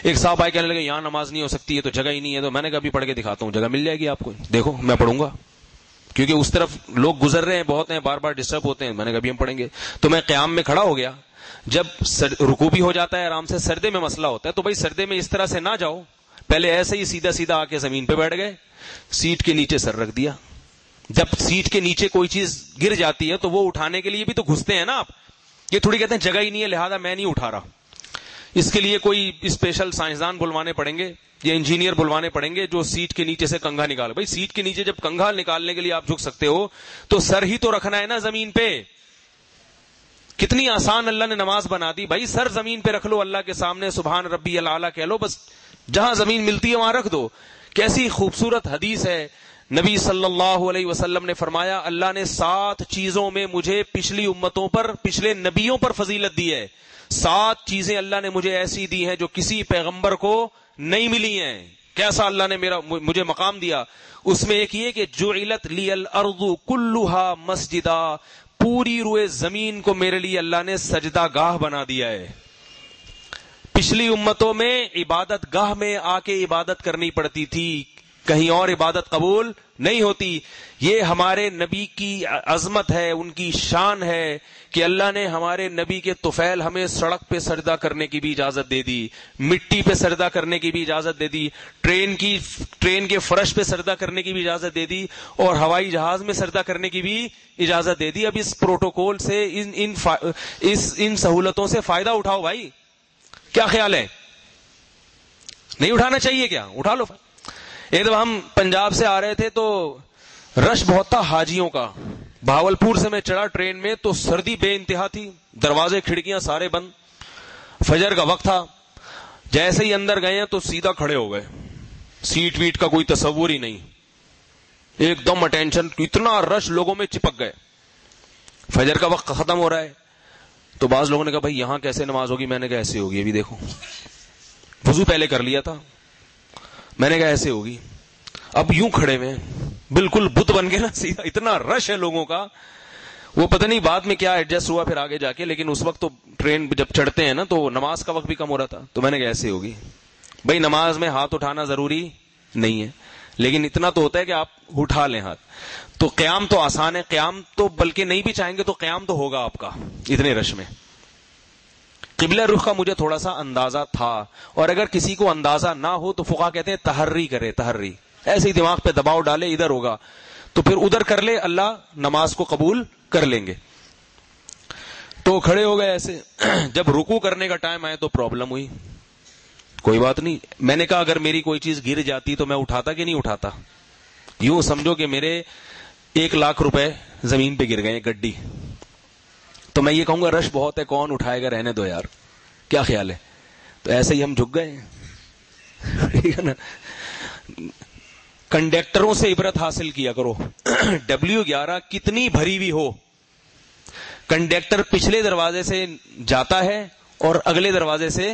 ایک صاحب آئے کہنے لگے یہاں نماز نہیں ہو سکتی ہے، تو جگہ ہی نہیں ہے۔ تو میں نے کہا ابھی پڑھ کے دکھاتا ہوں، جگہ مل جائے گی آپ کو، دیکھو میں پڑھوں گا، کیونکہ اس طرف لوگ گزر رہے ہیں بہت ہیں، بار بار ڈسٹرب ہوتے ہیں۔ میں نے کہا ابھی ہم پڑھیں گے۔ تو میں قیام میں کھڑا ہو گیا۔ جب رکوع بھی ہو جاتا ہے آرام سے، سردے میں مسئلہ ہوتا ہے تو بھائی سردے میں اس طرح سے نہ جاؤ، پہلے ایسے ہی سیدھا سیدھا آ کے زمین پہ بیٹھ گئے، سیٹ کے نیچے سر رکھ دیا۔ جب سیٹ کے نیچے کوئی چیز گر جاتی ہے تو وہ اٹھانے کے لیے بھی تو گھستے ہیں نا آپ، یہ تھوڑی کہتے ہیں جگہ ہی نہیں ہے لہذا میں نہیں اٹھا رہا۔ اس کے لیے کوئی اسپیشل سائنسدان بلوانے پڑیں گے یا انجینئر بلوانے پڑیں گے جو سیٹ کے نیچے سے کنگھا نکال۔ بھائی سیٹ کے نیچے جب کنگھا نکالنے کے لیے آپ جھک سکتے ہو تو سر ہی تو رکھنا ہے نا زمین پہ۔ کتنی آسان اللہ نے نماز بنا دی بھائی، سر زمین پہ رکھ لو اللہ کے سامنے، سبحان ربی الاعلیٰ کہہ لو، بس جہاں زمین ملتی ہے وہاں رکھ دو۔ کیسی خوبصورت حدیث ہے، نبی صلی اللہ علیہ وسلم نے فرمایا اللہ نے 7 چیزوں میں مجھے پچھلی امتوں پر، پچھلے نبیوں پر فضیلت دی ہے۔ 7 چیزیں اللہ نے مجھے ایسی دی ہیں جو کسی پیغمبر کو نہیں ملی ہیں۔ کیسا اللہ نے مجھے مقام دیا؟ اس میں ایک یہ کہ جعلت لی الارض کلھا مسجدا، پوری روئے زمین کو میرے لیے اللہ نے سجدہ گاہ بنا دیا ہے۔ پچھلی امتوں میں عبادت گاہ میں آ کے عبادت کرنی پڑتی تھی، کہیں اور عبادت قبول نہیں ہوتی۔ یہ ہمارے نبی کی عظمت ہے، ان کی شان ہے کہ اللہ نے ہمارے نبی کے طفیل ہمیں سڑک پہ سجدہ کرنے کی بھی اجازت دے دی، مٹی پہ سجدہ کرنے کی بھی اجازت دے دی، ٹرین کے فرش پہ سجدہ کرنے کی بھی اجازت دے دی، اور ہوائی جہاز میں سجدہ کرنے کی بھی اجازت دے دی۔ اب اس پروٹوکول سے، ان سہولتوں سے فائدہ اٹھاؤ بھائی، کیا خیال ہے؟ نہیں اٹھانا چاہیے کیا؟ اٹھا لو۔ ایک دفعہ ہم پنجاب سے آ رہے تھے تو رش بہت تھا حاجیوں کا، بھاولپور سے میں چڑھا ٹرین میں تو سردی بے انتہا تھی، دروازے کھڑکیاں سارے بند، فجر کا وقت تھا۔ جیسے ہی اندر گئے ہیں تو سیدھا کھڑے ہو گئے، سیٹ ویٹ کا کوئی تصور ہی نہیں، ایک دم اٹینشن، اتنا رش، لوگوں میں چپک گئے۔ فجر کا وقت ختم ہو رہا ہے تو بعض لوگوں نے کہا بھائی یہاں کیسے نماز ہوگی؟ میں نے کہا ایسے ہوگی، ابھی دیکھو وضو پہلے کر لیا تھا، میں نے کہا ایسے ہوگی، اب یوں کھڑے میں بالکل بت بن گئے نا سیدھا، اتنا رش ہے لوگوں کا۔ وہ پتہ نہیں بعد میں کیا ایڈجسٹ ہوا پھر آگے جا کے، لیکن اس وقت تو ٹرین جب چڑھتے ہیں نا تو نماز کا وقت بھی کم ہو رہا تھا، تو میں نے کہا ایسے ہوگی۔ بھائی نماز میں ہاتھ اٹھانا ضروری نہیں ہے، لیکن اتنا تو ہوتا ہے کہ آپ اٹھا لیں ہاتھ۔ تو قیام تو آسان ہے، قیام تو بلکہ نہیں بھی چاہیں گے تو قیام تو ہوگا آپ کا اتنے رش میں۔ قبلہ رخ کا مجھے تھوڑا سا اندازہ تھا، اور اگر کسی کو اندازہ نہ ہو تو فقہا کہتے ہیں تحری کرے، تحری، ایسے ہی دماغ پہ دباؤ ڈالے ادھر ہوگا تو پھر ادھر کر لے، اللہ نماز کو قبول کر لیں گے۔ تو کھڑے ہو گئے ایسے، جب رکوع کرنے کا ٹائم آئے تو پرابلم ہوئی، کوئی بات نہیں، میں نے کہا اگر میری کوئی چیز گر جاتی تو میں اٹھاتا کہ نہیں اٹھاتا؟ یوں سمجھو کہ میرے 1,00,000 روپے زمین پہ گر گئے، گڈی، تو میں یہ کہوں گا رش بہت ہے، کون اٹھائے گا، رہنے دو یار، کیا خیال ہے؟ تو ایسے ہی ہم جھک گئے، ٹھیک ہے نا۔ کنڈکٹروں سے عبرت حاصل کیا کرو، W11 کتنی بھری ہوئی ہو، کنڈکٹر پچھلے دروازے سے جاتا ہے اور اگلے دروازے سے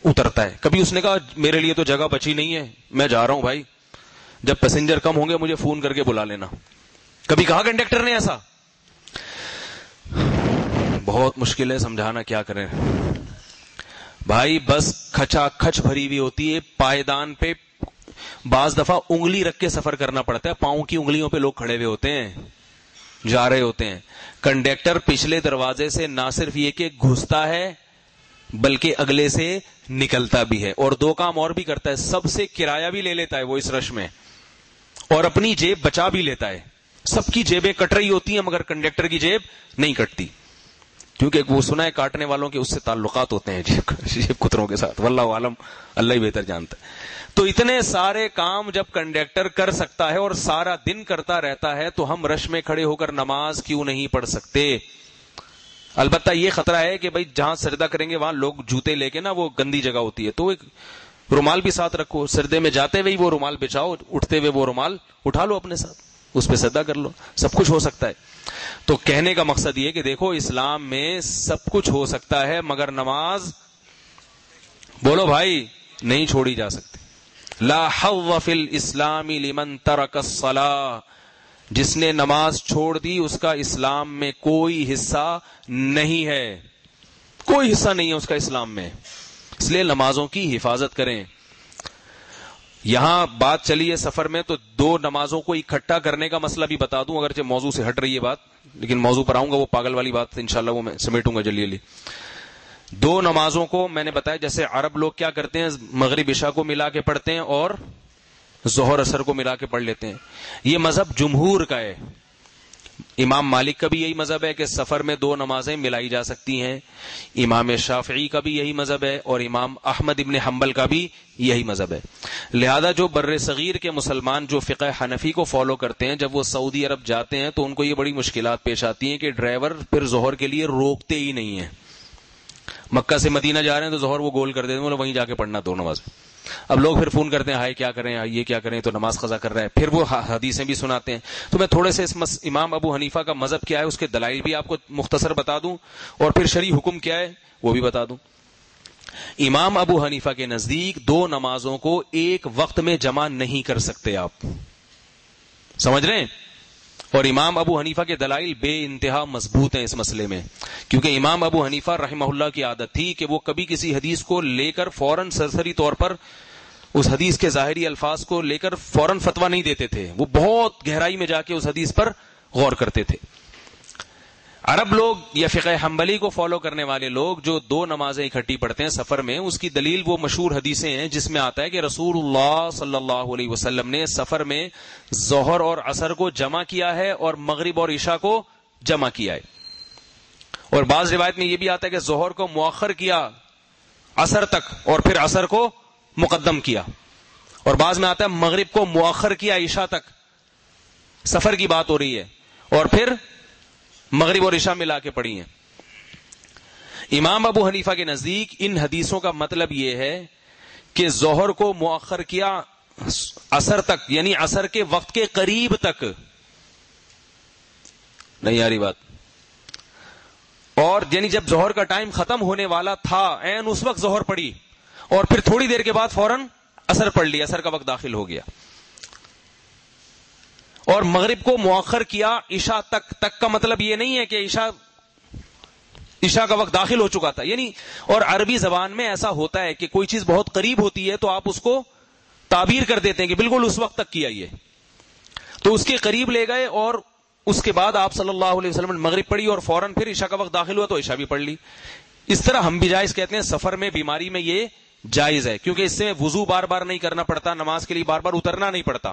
اترتا ہے۔ کبھی اس نے کہا میرے لیے تو جگہ بچی نہیں ہے، میں جا رہا ہوں بھائی، جب پیسنجر کم ہوں گے مجھے فون کر کے بلا لینا؟ کبھی کہا کنڈکٹر نے ایسا؟ بہت مشکل ہے سمجھانا، کیا کریں بھائی، بس کھچا کھچ بھری ہوئی ہوتی ہے، پائیدان پہ بعض دفعہ انگلی رکھ کے سفر کرنا پڑتا ہے، پاؤں کی انگلیوں پہ لوگ کھڑے ہوئے ہوتے ہیں، جا رہے ہوتے ہیں. کنڈکٹر پچھلے دروازے سے نہ صرف یہ کہ گھستا ہے بلکہ اگلے سے نکلتا بھی ہے, اور دو کام اور بھی کرتا ہے, سب سے کرایہ بھی لے لیتا ہے وہ اس رش میں, اور اپنی جیب بچا بھی لیتا ہے. سب کی جیبیں کٹ رہی ہوتی ہیں مگر کنڈکٹر کی جیب نہیں کٹتی, کیونکہ وہ سنا ہے کاٹنے والوں کے اس سے تعلقات ہوتے ہیں جیب کتروں کے ساتھ, واللہ عالم, اللہ ہی بہتر جانتا ہے. تو اتنے سارے کام جب کنڈکٹر کر سکتا ہے اور سارا دن کرتا رہتا ہے تو ہم رش میں کھڑے ہو کر نماز کیوں نہیں پڑھ سکتے؟ البتہ یہ خطرہ ہے کہ بھائی جہاں سجدہ کریں گے وہاں لوگ جوتے لے کے نا, وہ گندی جگہ ہوتی ہے, تو ایک رومال بھی ساتھ رکھو, سجدے میں جاتے ہوئے وہ رومال بچھاؤ, اٹھتے ہوئے وہ رومال اٹھا لو اپنے ساتھ, اس پہ سجدہ کر لو, سب کچھ ہو سکتا ہے. تو کہنے کا مقصد یہ کہ دیکھو اسلام میں سب کچھ ہو سکتا ہے مگر نماز, بولو بھائی, نہیں چھوڑی جا سکتی. لا حظ فی الاسلام لمن ترک الصلاۃ, جس نے نماز چھوڑ دی اس کا اسلام میں کوئی حصہ نہیں ہے, کوئی حصہ نہیں ہے اس کا اسلام میں. اس لیے نمازوں کی حفاظت کریں. یہاں بات چلی ہے سفر میں تو دو نمازوں کو اکٹھا کرنے کا مسئلہ بھی بتا دوں, اگرچہ موضوع سے ہٹ رہی ہے بات, لیکن موضوع پر آؤں گا, وہ پاگل والی بات انشاءاللہ وہ میں سمیٹوں گا جلدی جلدی. دو نمازوں کو میں نے بتایا, جیسے عرب لوگ کیا کرتے ہیں, مغرب عشاء کو ملا کے پڑھتے ہیں اور ظہر اثر کو ملا کے پڑھ لیتے ہیں. یہ مذہب جمہور کا ہے. امام مالک کا بھی یہی مذہب ہے کہ سفر میں دو نمازیں ملائی جا سکتی ہیں. امام شافعی کا بھی یہی مذہب ہے, اور امام احمد ابن حنبل کا بھی یہی مذہب ہے. لہذا جو بر صغیر کے مسلمان جو فقہ حنفی کو فالو کرتے ہیں, جب وہ سعودی عرب جاتے ہیں تو ان کو یہ بڑی مشکلات پیش آتی ہیں کہ ڈرائیور پھر ظہر کے لیے روکتے ہی نہیں ہیں. مکہ سے مدینہ جا رہے ہیں تو ظہر وہ گول کر دیتے ہیں, وہیں جا کے پڑھنا دو نمازیں. اب لوگ پھر فون کرتے ہیں, ہائے کیا کریں, یہ کیا کریں, تو نماز قضا کر رہا ہے. پھر وہ حدیثیں بھی سناتے ہیں. تو میں تھوڑے سے اس امام ابو حنیفہ کا مذہب کیا ہے اس کے دلائل بھی آپ کو مختصر بتا دوں, اور پھر شرعی حکم کیا ہے وہ بھی بتا دوں. امام ابو حنیفہ کے نزدیک دو نمازوں کو ایک وقت میں جمع نہیں کر سکتے آپ, سمجھ رہے ہیں؟ اور امام ابو حنیفہ کے دلائل بے انتہا مضبوط ہیں اس مسئلے میں, کیونکہ امام ابو حنیفہ رحمہ اللہ کی عادت تھی کہ وہ کبھی کسی حدیث کو لے کر فوراً سرسری طور پر اس حدیث کے ظاہری الفاظ کو لے کر فوراً فتویٰ نہیں دیتے تھے, وہ بہت گہرائی میں جا کے اس حدیث پر غور کرتے تھے. عرب لوگ یا فقہ حنبلی کو فالو کرنے والے لوگ جو دو نمازیں اکٹھی پڑھتے ہیں سفر میں, اس کی دلیل وہ مشہور حدیثیں ہیں جس میں آتا ہے کہ رسول اللہ صلی اللہ علیہ وسلم نے سفر میں ظہر اور عصر کو جمع کیا ہے اور مغرب اور عشاء کو جمع کیا ہے. اور بعض روایت میں یہ بھی آتا ہے کہ ظہر کو مؤخر کیا عصر تک اور پھر عصر کو مقدم کیا, اور بعض میں آتا ہے مغرب کو مؤخر کیا عشاء تک. سفر کی بات ہو رہی ہے, اور پھر مغرب اور عشاء ملا کے پڑھی ہیں. امام ابو حنیفہ کے نزدیک ان حدیثوں کا مطلب یہ ہے کہ ظہر کو مؤخر کیا عصر تک, یعنی عصر کے وقت کے قریب تک. نہیں آ رہی بات؟ اور یعنی جب ظہر کا ٹائم ختم ہونے والا تھا عین اس وقت ظہر پڑھی, اور پھر تھوڑی دیر کے بعد فوراً عصر پڑھ لی, عصر کا وقت داخل ہو گیا. اور مغرب کو مؤخر کیا عشاء تک کا مطلب یہ نہیں ہے کہ عشاء کا وقت داخل ہو چکا تھا, یعنی اور عربی زبان میں ایسا ہوتا ہے کہ کوئی چیز بہت قریب ہوتی ہے تو آپ اس کو تعبیر کر دیتے ہیں کہ بالکل اس وقت تک کیا, یہ تو اس کے قریب لے گئے, اور اس کے بعد آپ صلی اللہ علیہ وسلم نے مغرب پڑھی اور فوراً پھر عشاء کا وقت داخل ہوا تو عشاء بھی پڑھ لی. اس طرح ہم بھی جائز کہتے ہیں, سفر میں بیماری میں یہ جائز ہے, کیونکہ اس سے وضو بار بار نہیں کرنا پڑتا, نماز کے لیے بار بار اترنا نہیں پڑتا.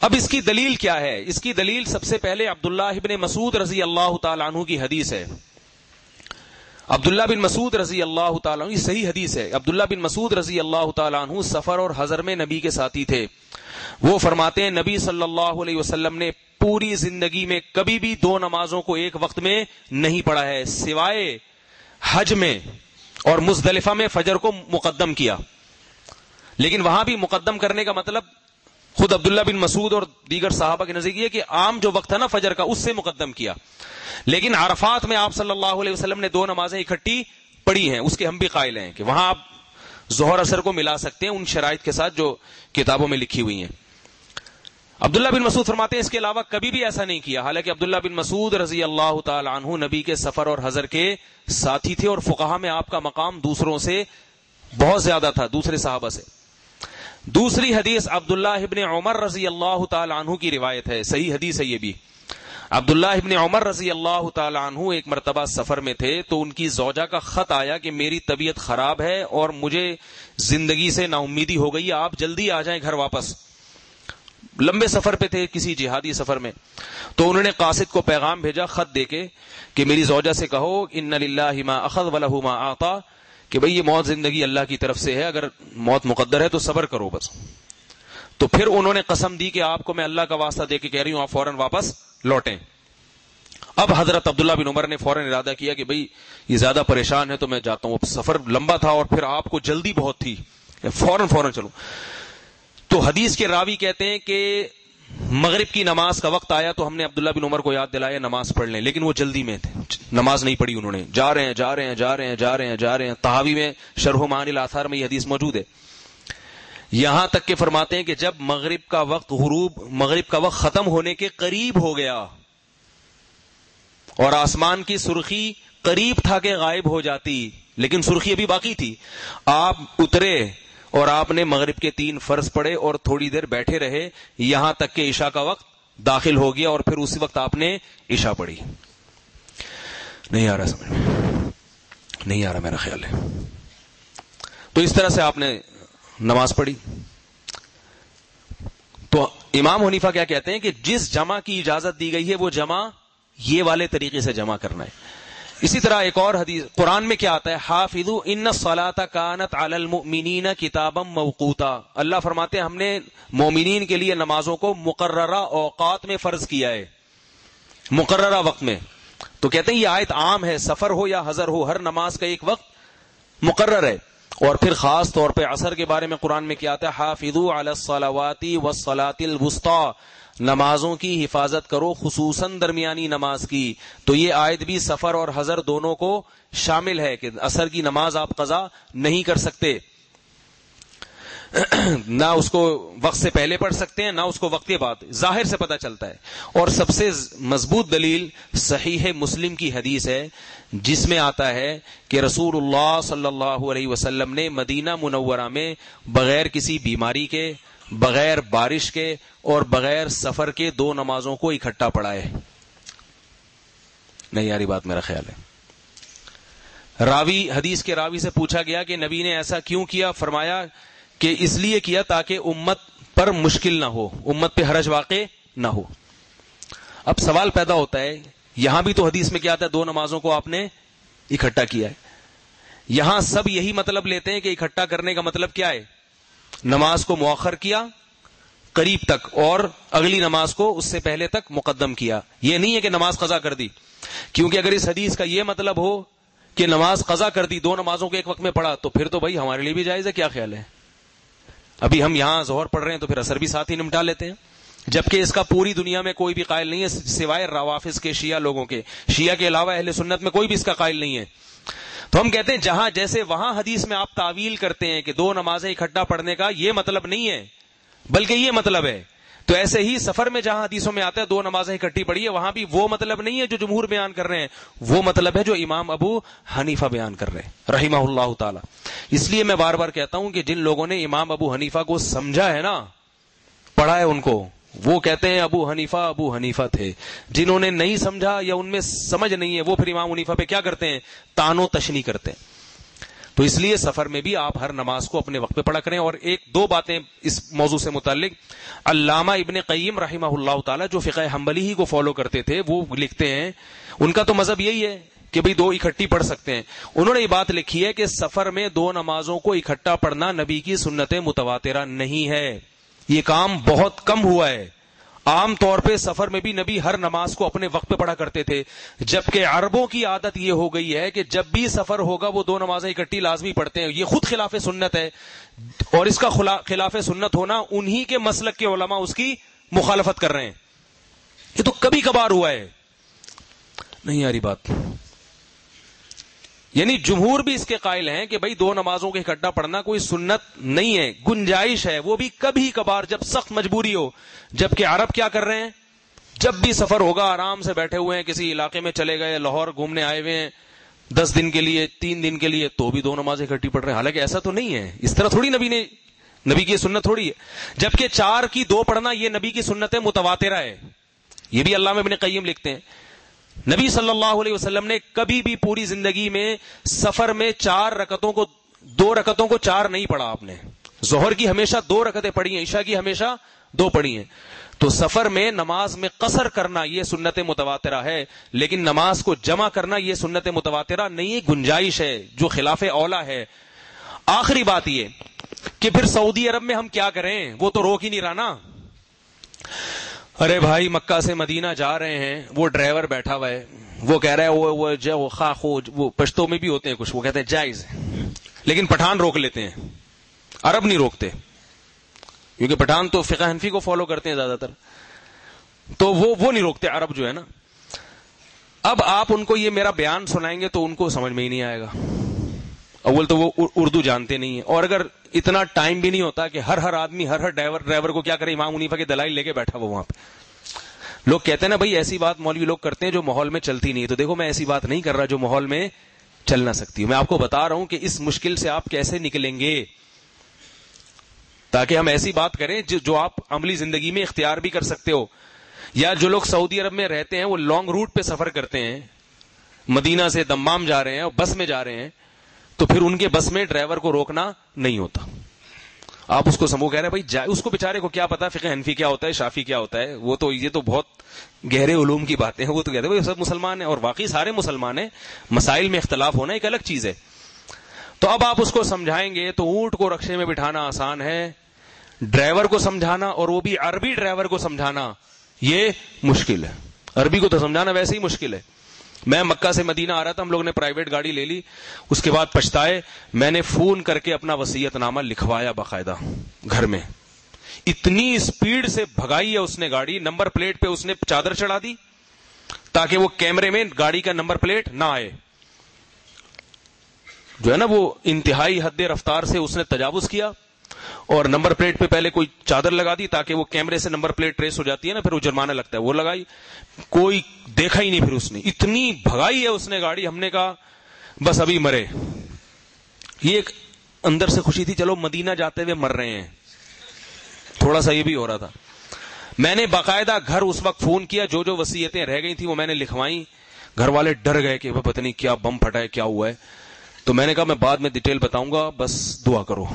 اب اس کی دلیل کیا ہے؟ اس کی دلیل سب سے پہلے عبداللہ ابن مسعود رضی اللہ تعالیٰ عنہ کی حدیث ہے. عبداللہ بن مسعود رضی اللہ تعالیٰ عنہ, صحیح حدیث ہے. عبداللہ بن مسعود رضی اللہ تعالیٰ عنہ سفر اور حضر میں نبی کے ساتھی تھے. وہ فرماتے ہیں نبی صلی اللہ علیہ وسلم نے پوری زندگی میں کبھی بھی دو نمازوں کو ایک وقت میں نہیں پڑھا ہے, سوائے حج میں اور مزدلفہ میں فجر کو مقدم کیا. لیکن وہاں بھی مقدم کرنے کا مطلب خود عبداللہ بن مسعود اور دیگر صحابہ کے نزدیک یہ کہ عام جو وقت ہے نا فجر کا, اس سے مقدم کیا. لیکن عرفات میں آپ صلی اللہ علیہ وسلم نے دو نمازیں اکٹھی پڑھی ہیں, اس کے ہم بھی قائل ہیں کہ وہاں آپ ظہر اثر کو ملا سکتے ہیں ان شرائط کے ساتھ جو کتابوں میں لکھی ہوئی ہیں. عبداللہ بن مسعود فرماتے ہیں اس کے علاوہ کبھی بھی ایسا نہیں کیا, حالانکہ عبداللہ بن مسعود رضی اللہ تعالی عنہ نبی کے سفر اور حضر کے ساتھی تھے, اور فقہا میں آپ کا مقام دوسروں سے بہت زیادہ تھا, دوسرے صحابہ سے. دوسری حدیث عبداللہ ابن عمر رضی اللہ تعالی عنہ کی روایت ہے, صحیح حدیث ہے یہ بھی. عبداللہ ابن عمر رضی اللہ تعالی عنہ ایک مرتبہ سفر میں تھے تو ان کی زوجہ کا خط آیا کہ میری طبیعت خراب ہے اور مجھے زندگی سے نا امیدی ہو گئی، آپ جلدی آ جائیں گھر واپس۔ لمبے سفر پہ تھے، کسی جہادی سفر میں، تو انہوں نے قاصد کو پیغام بھیجا خط دے کے کہ میری زوجہ سے کہو ان للہ ما اخذ ولہ ما اعطى، کہ بھئی یہ موت زندگی اللہ کی طرف سے ہے، اگر موت مقدر ہے تو صبر کرو بس۔ تو پھر انہوں نے قسم دی کہ آپ کو میں اللہ کا واسطہ دے کے کہہ رہی ہوں آپ فوراً واپس لوٹیں۔ اب حضرت عبداللہ بن عمر نے فوراً ارادہ کیا کہ بھئی یہ زیادہ پریشان ہے تو میں جاتا ہوں، اب سفر لمبا تھا اور پھر آپ کو جلدی بہت تھی، فوراً چلو۔ تو حدیث کے راوی کہتے ہیں کہ مغرب کی نماز کا وقت آیا تو ہم نے عبداللہ بن عمر کو یاد دلایا نماز پڑھ لیں، لیکن وہ جلدی میں تھے، نماز نہیں پڑھی انہوں نے، جا رہے ہیں۔ طحاوی میں شرح معانی الاثار میں یہ حدیث موجود ہے، یہاں تک کہ فرماتے ہیں کہ جب مغرب کا وقت ختم ہونے کے قریب ہو گیا اور آسمان کی سرخی قریب تھا کہ غائب ہو جاتی، لیکن سرخی ابھی باقی تھی، آپ اترے اور آپ نے مغرب کے 3 فرض پڑھے اور تھوڑی دیر بیٹھے رہے یہاں تک کہ عشاء کا وقت داخل ہو گیا، اور پھر اسی وقت آپ نے عشاء پڑھی۔ نہیں آ رہا سمجھ میں؟ نہیں آ رہا میرا خیال ہے۔ تو اس طرح سے آپ نے نماز پڑھی۔ تو امام حنیفہ کیا کہتے ہیں کہ جس جمع کی اجازت دی گئی ہے وہ جمع یہ والے طریقے سے جمع کرنا ہے۔ اسی طرح ایک اور حدیث قرآن میں کیا آتا ہے، حافظوا ان الصلاۃ کانت علی المؤمنین کتابا موقوتا، اللہ فرماتے ہیں ہم نے مومنین کے لیے نمازوں کو مقررہ اوقات میں فرض کیا ہے، مقررہ وقت میں۔ تو کہتے ہیں یہ آیت عام ہے، سفر ہو یا حضر ہو، ہر نماز کا ایک وقت مقرر ہے۔ اور پھر خاص طور پہ عصر کے بارے میں قرآن میں کیا آتا ہے، حافظوا علی الصلوات والصلاۃ الوسطی، نمازوں کی حفاظت کرو خصوصاً درمیانی نماز کی۔ تو یہ آیت بھی سفر اور حضر دونوں کو شامل ہے کہ عصر کی نماز آپ قضا نہیں کر سکتے، نہ اس کو وقت سے پہلے پڑھ سکتے ہیں نہ اس کو وقت کے بعد، ظاہر سے پتہ چلتا ہے۔ اور سب سے مضبوط دلیل صحیح مسلم کی حدیث ہے جس میں آتا ہے کہ رسول اللہ صلی اللہ علیہ وسلم نے مدینہ منورہ میں بغیر کسی بیماری کے، بغیر بارش کے اور بغیر سفر کے 2 نمازوں کو اکٹھا پڑھائے۔ نہیں یاری بات میرا خیال ہے۔ حدیث کے راوی سے پوچھا گیا کہ نبی نے ایسا کیوں کیا؟ فرمایا کہ اس لیے کیا تاکہ امت پر مشکل نہ ہو، امت پہ حرج واقع نہ ہو۔ اب سوال پیدا ہوتا ہے، یہاں بھی تو حدیث میں کیا آتا ہے 2 نمازوں کو آپ نے اکٹھا کیا ہے، یہاں سب یہی مطلب لیتے ہیں کہ اکٹھا کرنے کا مطلب کیا ہے، نماز کو مؤخر کیا قریب تک اور اگلی نماز کو اس سے پہلے تک مقدم کیا، یہ نہیں ہے کہ نماز قضا کر دی، کیونکہ اگر اس حدیث کا یہ مطلب ہو کہ نماز قضا کر دی 2 نمازوں کو ایک وقت میں پڑھا تو پھر تو بھائی ہمارے لیے بھی جائز ہے۔ کیا خیال ہے؟ ابھی ہم یہاں ظہر پڑھ رہے ہیں تو پھر عصر بھی ساتھ ہی نمٹا لیتے ہیں، جبکہ اس کا پوری دنیا میں کوئی بھی قائل نہیں ہے سوائے روافض کے، شیعہ لوگوں کے، شیعہ کے علاوہ اہل سنت میں کوئی بھی اس کا قائل نہیں ہے۔ تو ہم کہتے ہیں جہاں جیسے وہاں حدیث میں آپ تعویل کرتے ہیں کہ 2 نمازیں اکٹھا پڑھنے کا یہ مطلب نہیں ہے بلکہ یہ مطلب ہے، تو ایسے ہی سفر میں جہاں حدیثوں میں آتا ہے 2 نمازیں اکٹھی پڑھی ہے، وہاں بھی وہ مطلب نہیں ہے جو جمہور بیان کر رہے ہیں، وہ مطلب ہے جو امام ابو حنیفہ بیان کر رہے ہیں رحمہ اللہ تعالی۔ اس لیے میں بار بار کہتا ہوں کہ جن لوگوں نے امام ابو حنیفہ کو سمجھا ہے نا، پڑھا ہے ان کو، وہ کہتے ہیں ابو حنیفہ تھے۔ جنہوں نے نہیں سمجھا یا ان میں سمجھ نہیں ہے وہ پھر امام حنیفہ پہ کیا کرتے ہیں، طعن و تشنیع کرتے ہیں۔ تو اس لیے سفر میں بھی آپ ہر نماز کو اپنے وقت پہ پڑھا کریں۔ اور 1-2 باتیں اس موضوع سے متعلق، علامہ ابن قیم رحمہ اللہ تعالی جو فقہ حنبلی ہی کو فالو کرتے تھے وہ لکھتے ہیں، ان کا تو مذہب یہی ہے کہ بھئی 2 اکٹھی پڑھ سکتے ہیں۔ انہوں نے یہ بات لکھی ہے کہ سفر میں 2 نمازوں کو اکٹھا پڑھنا نبی کی سنت متواترہ نہیں ہے، یہ کام بہت کم ہوا ہے۔ عام طور پہ سفر میں بھی نبی ہر نماز کو اپنے وقت پہ پڑھا کرتے تھے، جبکہ عربوں کی عادت یہ ہو گئی ہے کہ جب بھی سفر ہوگا وہ 2 نمازیں اکٹھی لازمی پڑھتے ہیں۔ یہ خود خلاف سنت ہے، اور اس کا خلاف سنت ہونا انہی کے مسلک کے علماء اس کی مخالفت کر رہے ہیں۔ یہ تو کبھی کبھار ہوا ہے، نہیں آ رہی بات؟ یعنی جمہور بھی اس کے قائل ہیں کہ بھئی 2 نمازوں کو اکٹھا پڑھنا کوئی سنت نہیں ہے، گنجائش ہے، وہ بھی کبھی کبھار جب سخت مجبوری ہو۔ جبکہ عرب کیا کر رہے ہیں، جب بھی سفر ہوگا آرام سے بیٹھے ہوئے ہیں، کسی علاقے میں چلے گئے، لاہور گھومنے آئے ہوئے ہیں 10 دن کے لیے، 3 دن کے لیے، تو بھی 2 نمازیں اکٹھی پڑھ رہے ہیں۔ حالانکہ ایسا تو نہیں ہے، اس طرح تھوڑی نبی کی سنت تھوڑی ہے۔ جبکہ 4 کی 2 پڑھنا یہ نبی کی سنت متواترہ ہے، یہ بھی علامہ ابن قیم لکھتے ہیں نبی صلی اللہ علیہ وسلم نے کبھی بھی پوری زندگی میں سفر میں 2 رکعتوں کو 4 نہیں پڑھا. آپ نے ظہر کی ہمیشہ 2 رکعتیں پڑھی ہیں, عشاء کی ہمیشہ 2 پڑھی ہیں. تو سفر میں نماز میں قصر کرنا یہ سنت متواترہ ہے, لیکن نماز کو جمع کرنا یہ سنت متواترہ نہیں, گنجائش ہے جو خلاف اولا ہے. آخری بات یہ کہ پھر سعودی عرب میں ہم کیا کریں, وہ تو روک ہی نہیں رہا نا. ارے بھائی مکہ سے مدینہ جا رہے ہیں, وہ ڈرائیور بیٹھا ہوا ہے, وہ کہہ رہا ہے وہ پشتو میں بھی ہوتے ہیں کچھ, وہ کہتے ہیں جائز, لیکن پٹھان روک لیتے ہیں, عرب نہیں روکتے, کیونکہ پٹھان تو فقہ حنفی کو فالو کرتے ہیں زیادہ تر, تو وہ نہیں روکتے عرب جو ہے نا. اب آپ ان کو یہ میرا بیان سنائیں گے تو ان کو سمجھ میں ہی نہیں آئے گا. اول تو وہ اردو جانتے نہیں ہیں, اور اگر اتنا ٹائم بھی نہیں ہوتا کہ ہر آدمی ہر ڈرائیور کو کیا کرے, امام حنیفہ کے دلائل لے کے بیٹھا وہ وہاں پہ. لوگ کہتے ہیں نا بھائی ایسی بات مولوی لوگ کرتے ہیں جو ماحول میں چلتی نہیں ہے. تو دیکھو میں ایسی بات نہیں کر رہا جو ماحول میں چل نہ سکتی. میں آپ کو بتا رہا ہوں کہ اس مشکل سے آپ کیسے نکلیں گے, تاکہ ہم ایسی بات کریں جو آپ عملی زندگی میں اختیار بھی کر سکتے ہو. یا جو لوگ سعودی عرب میں رہتے ہیں وہ لانگ روٹ پہ سفر کرتے ہیں, مدینہ سے دمام جا رہے ہیں اور بس میں جا رہے ہیں, تو پھر ان کے بس میں ڈرائیور کو روکنا نہیں ہوتا. آپ اس کو سمو کہہ رہے ہیں بھائی اس کو بیچارے کو کیا پتا فقہ حنفی کیا ہوتا ہے, شافی کیا ہوتا ہے, وہ تو یہ تو بہت گہرے علوم کی باتیں ہیں. وہ تو کہتے ہیں سب مسلمان ہیں, اور واقعی سارے مسلمان ہیں, مسائل میں اختلاف ہونا ایک الگ چیز ہے. تو اب آپ اس کو سمجھائیں گے تو اونٹ کو رکشے میں بٹھانا آسان ہے, ڈرائیور کو سمجھانا, اور وہ بھی عربی ڈرائیور کو سمجھانا یہ مشکل ہے. عربی کو تو سمجھانا ویسے ہی مشکل ہے. میں مکہ سے مدینہ آ رہا تھا, ہم لوگ نے پرائیویٹ گاڑی لے لی, اس کے بعد پچھتائے, میں نے فون کر کے اپنا وصیت نامہ لکھوایا باقاعدہ گھر میں. اتنی اسپیڈ سے بھگائی ہے اس نے گاڑی, نمبر پلیٹ پہ اس نے چادر چڑھا دی تاکہ وہ کیمرے میں گاڑی کا نمبر پلیٹ نہ آئے. جو ہے نا وہ انتہائی حد رفتار سے اس نے تجاوز کیا, اور نمبر پلیٹ پہ پہلے کوئی چادر لگا دی تاکہ وہ کیمرے سے نمبر پلیٹ ٹریس ہو جاتی ہے نا, پھر وہ جرمانہ لگتا ہے, وہ لگائی, کوئی دیکھا ہی نہیں. پھر اس نے اتنی بھگائی ہے اس نے گاڑی, ہم نے کہا بس ابھی مرے. یہ ایک اندر سے خوشی تھی, چلو مدینہ جاتے ہوئے مر رہے ہیں, تھوڑا سا یہ بھی ہو رہا تھا. میں نے باقاعدہ گھر اس وقت فون کیا, جو وصیتیں رہ گئی تھیں وہ میں نے لکھوائیں. گھر والے ڈر گئے کہ پتہ نہیں کیا بم پھٹا ہے, کیا ہوا ہے. تو میں نے کہا میں بعد میں ڈیٹیل بتاؤں گا, بس دعا کرو.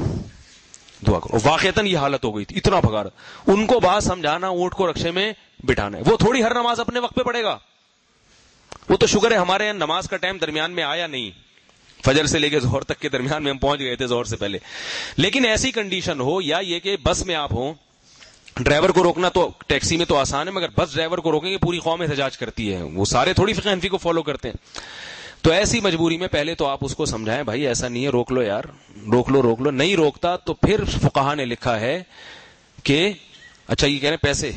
واقعتاً یہ حالت ہو گئی تھی, اتنا بھگا رہا. ان کو بات سمجھانا, اونٹ کو رکشے میں بٹھانا ہے. وہ تھوڑی ہر نماز اپنے وقت پہ پڑھے گا. وہ تو شکر ہے ہمارے یہاں نماز کا ٹائم درمیان میں آیا نہیں, فجر سے لے کے ظہر تک کے درمیان میں ہم پہنچ گئے تھے ظہر سے پہلے. لیکن ایسی کنڈیشن ہو, یا یہ کہ بس میں آپ ہوں, ڈرائیور کو روکنا تو ٹیکسی میں تو آسان ہے, مگر بس ڈرائیور کو روکیں گے پوری قوم احتجاج کرتی ہے, وہ سارے تھوڑی فقہ حنفی کو فالو کرتے ہیں. تو ایسی مجبوری میں پہلے تو آپ اس کو سمجھائیں بھائی ایسا نہیں ہے, روک لو یار, روک لو. نہیں روکتا تو پھر فقہا نے لکھا ہے کہ اچھا یہ کہہ رہے ہیں پیسے,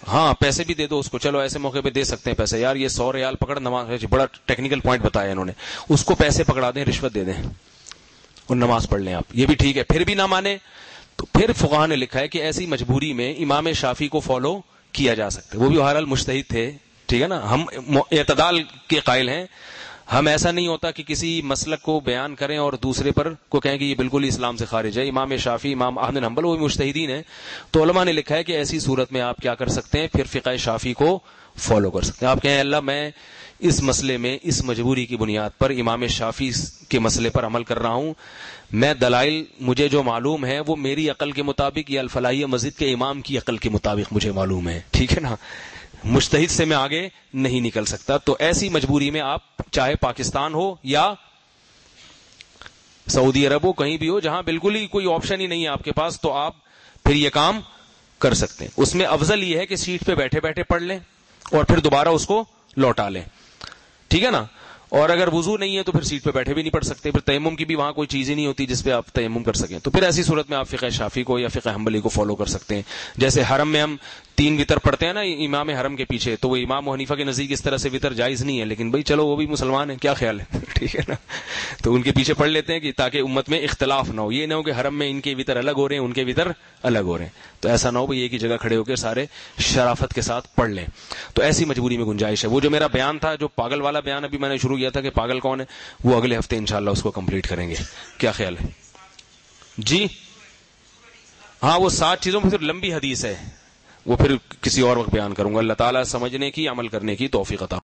ہاں پیسے بھی دے دو اس کو, چلو ایسے موقع پہ دے سکتے ہیں پیسے, یار یہ 100 ریال پکڑ, نماز, بڑا ٹیکنیکل پوائنٹ بتایا انہوں نے, اس کو پیسے پکڑا دیں, رشوت دے دیں اور نماز پڑھ لیں آپ, یہ بھی ٹھیک ہے. پھر بھی نہ مانے تو پھر فقہا نے لکھا ہے کہ ایسی مجبوری میں امام شافعی کو فالو کیا جا سکتا ہے. وہ بھی بہرحال مجتہد تھے, ٹھیک ہے نا, ہم اعتدال کے قائل ہیں. ہم ایسا نہیں ہوتا کہ کسی مسلک کو بیان کریں اور دوسرے پر کو کہیں کہ یہ بالکل ہی اسلام سے خارج ہے. امام شافعی, امام احمد بن حنبل وہ بھی مجتہدین ہیں. تو علماء نے لکھا ہے کہ ایسی صورت میں آپ کیا کر سکتے ہیں, پھر فقہ شافعی کو فالو کر سکتے ہیں. آپ کہیں اللہ میں اس مسئلے میں اس مجبوری کی بنیاد پر امام شافعی کے مسئلے پر عمل کر رہا ہوں, میں دلائل مجھے جو معلوم ہے وہ میری عقل کے مطابق یا الفلاحیہ مسجد کے امام کی عقل کے مطابق مجھے معلوم ہے, ٹھیک ہے نا, مجتہد سے میں آگے نہیں نکل سکتا. تو ایسی مجبوری میں آپ چاہے پاکستان ہو یا سعودی عرب ہو, کہیں بھی ہو جہاں بالکل ہی کوئی آپشن ہی نہیں ہے آپ کے پاس, تو آپ پھر یہ کام کر سکتے ہیں. اس میں افضل یہ ہے کہ سیٹ پہ بیٹھے بیٹھے پڑھ لیں اور پھر دوبارہ اس کو لوٹا لیں, ٹھیک ہے نا. اور اگر وضو نہیں ہے تو پھر سیٹ پہ بیٹھے بھی نہیں پڑھ سکتے, پھر تیمم کی بھی وہاں کوئی چیز ہی نہیں ہوتی جس پہ آپ تیمم کر سکیں. تو پھر ایسی صورت میں آپ فقہ شافعی کو یا فقہ حنبلی کو فالو کر سکتے ہیں. جیسے حرم میں ہم 3 وتر پڑھتے ہیں نا امام حرم کے پیچھے, تو وہ امام حنیفہ کے نزدیک اس طرح سے وتر جائز نہیں ہے, لیکن بھائی چلو وہ بھی مسلمان ہیں, کیا خیال ہے, ٹھیک ہے نا, تو ان کے پیچھے پڑھ لیتے ہیں کہ تاکہ امت میں اختلاف نہ ہو. یہ نہ ہو کہ حرم میں ان کے وتر الگ ہو رہے ہیں, ان کے وتر الگ ہو رہے ہیں, تو ایسا نہ ہو بھائی ایک ہی جگہ کھڑے ہو کے سارے شرافت کے ساتھ پڑھ لیں. تو ایسی مجبوری میں گنجائش ہے. وہ جو میرا بیان تھا, جو پاگل والا بیان ابھی میں نے شروع کیا تھا کہ پاگل کون ہے, وہ اگلے ہفتے انشاءاللہ اس کو کمپلیٹ کریں گے. کیا خیال ہے جی؟ ہاں وہ 7 چیزوں میں پھر لمبی حدیث ہے, وہ پھر کسی اور وقت بیان کروں گا. اللہ تعالیٰ سمجھنے کی عمل کرنے کی توفیق عطا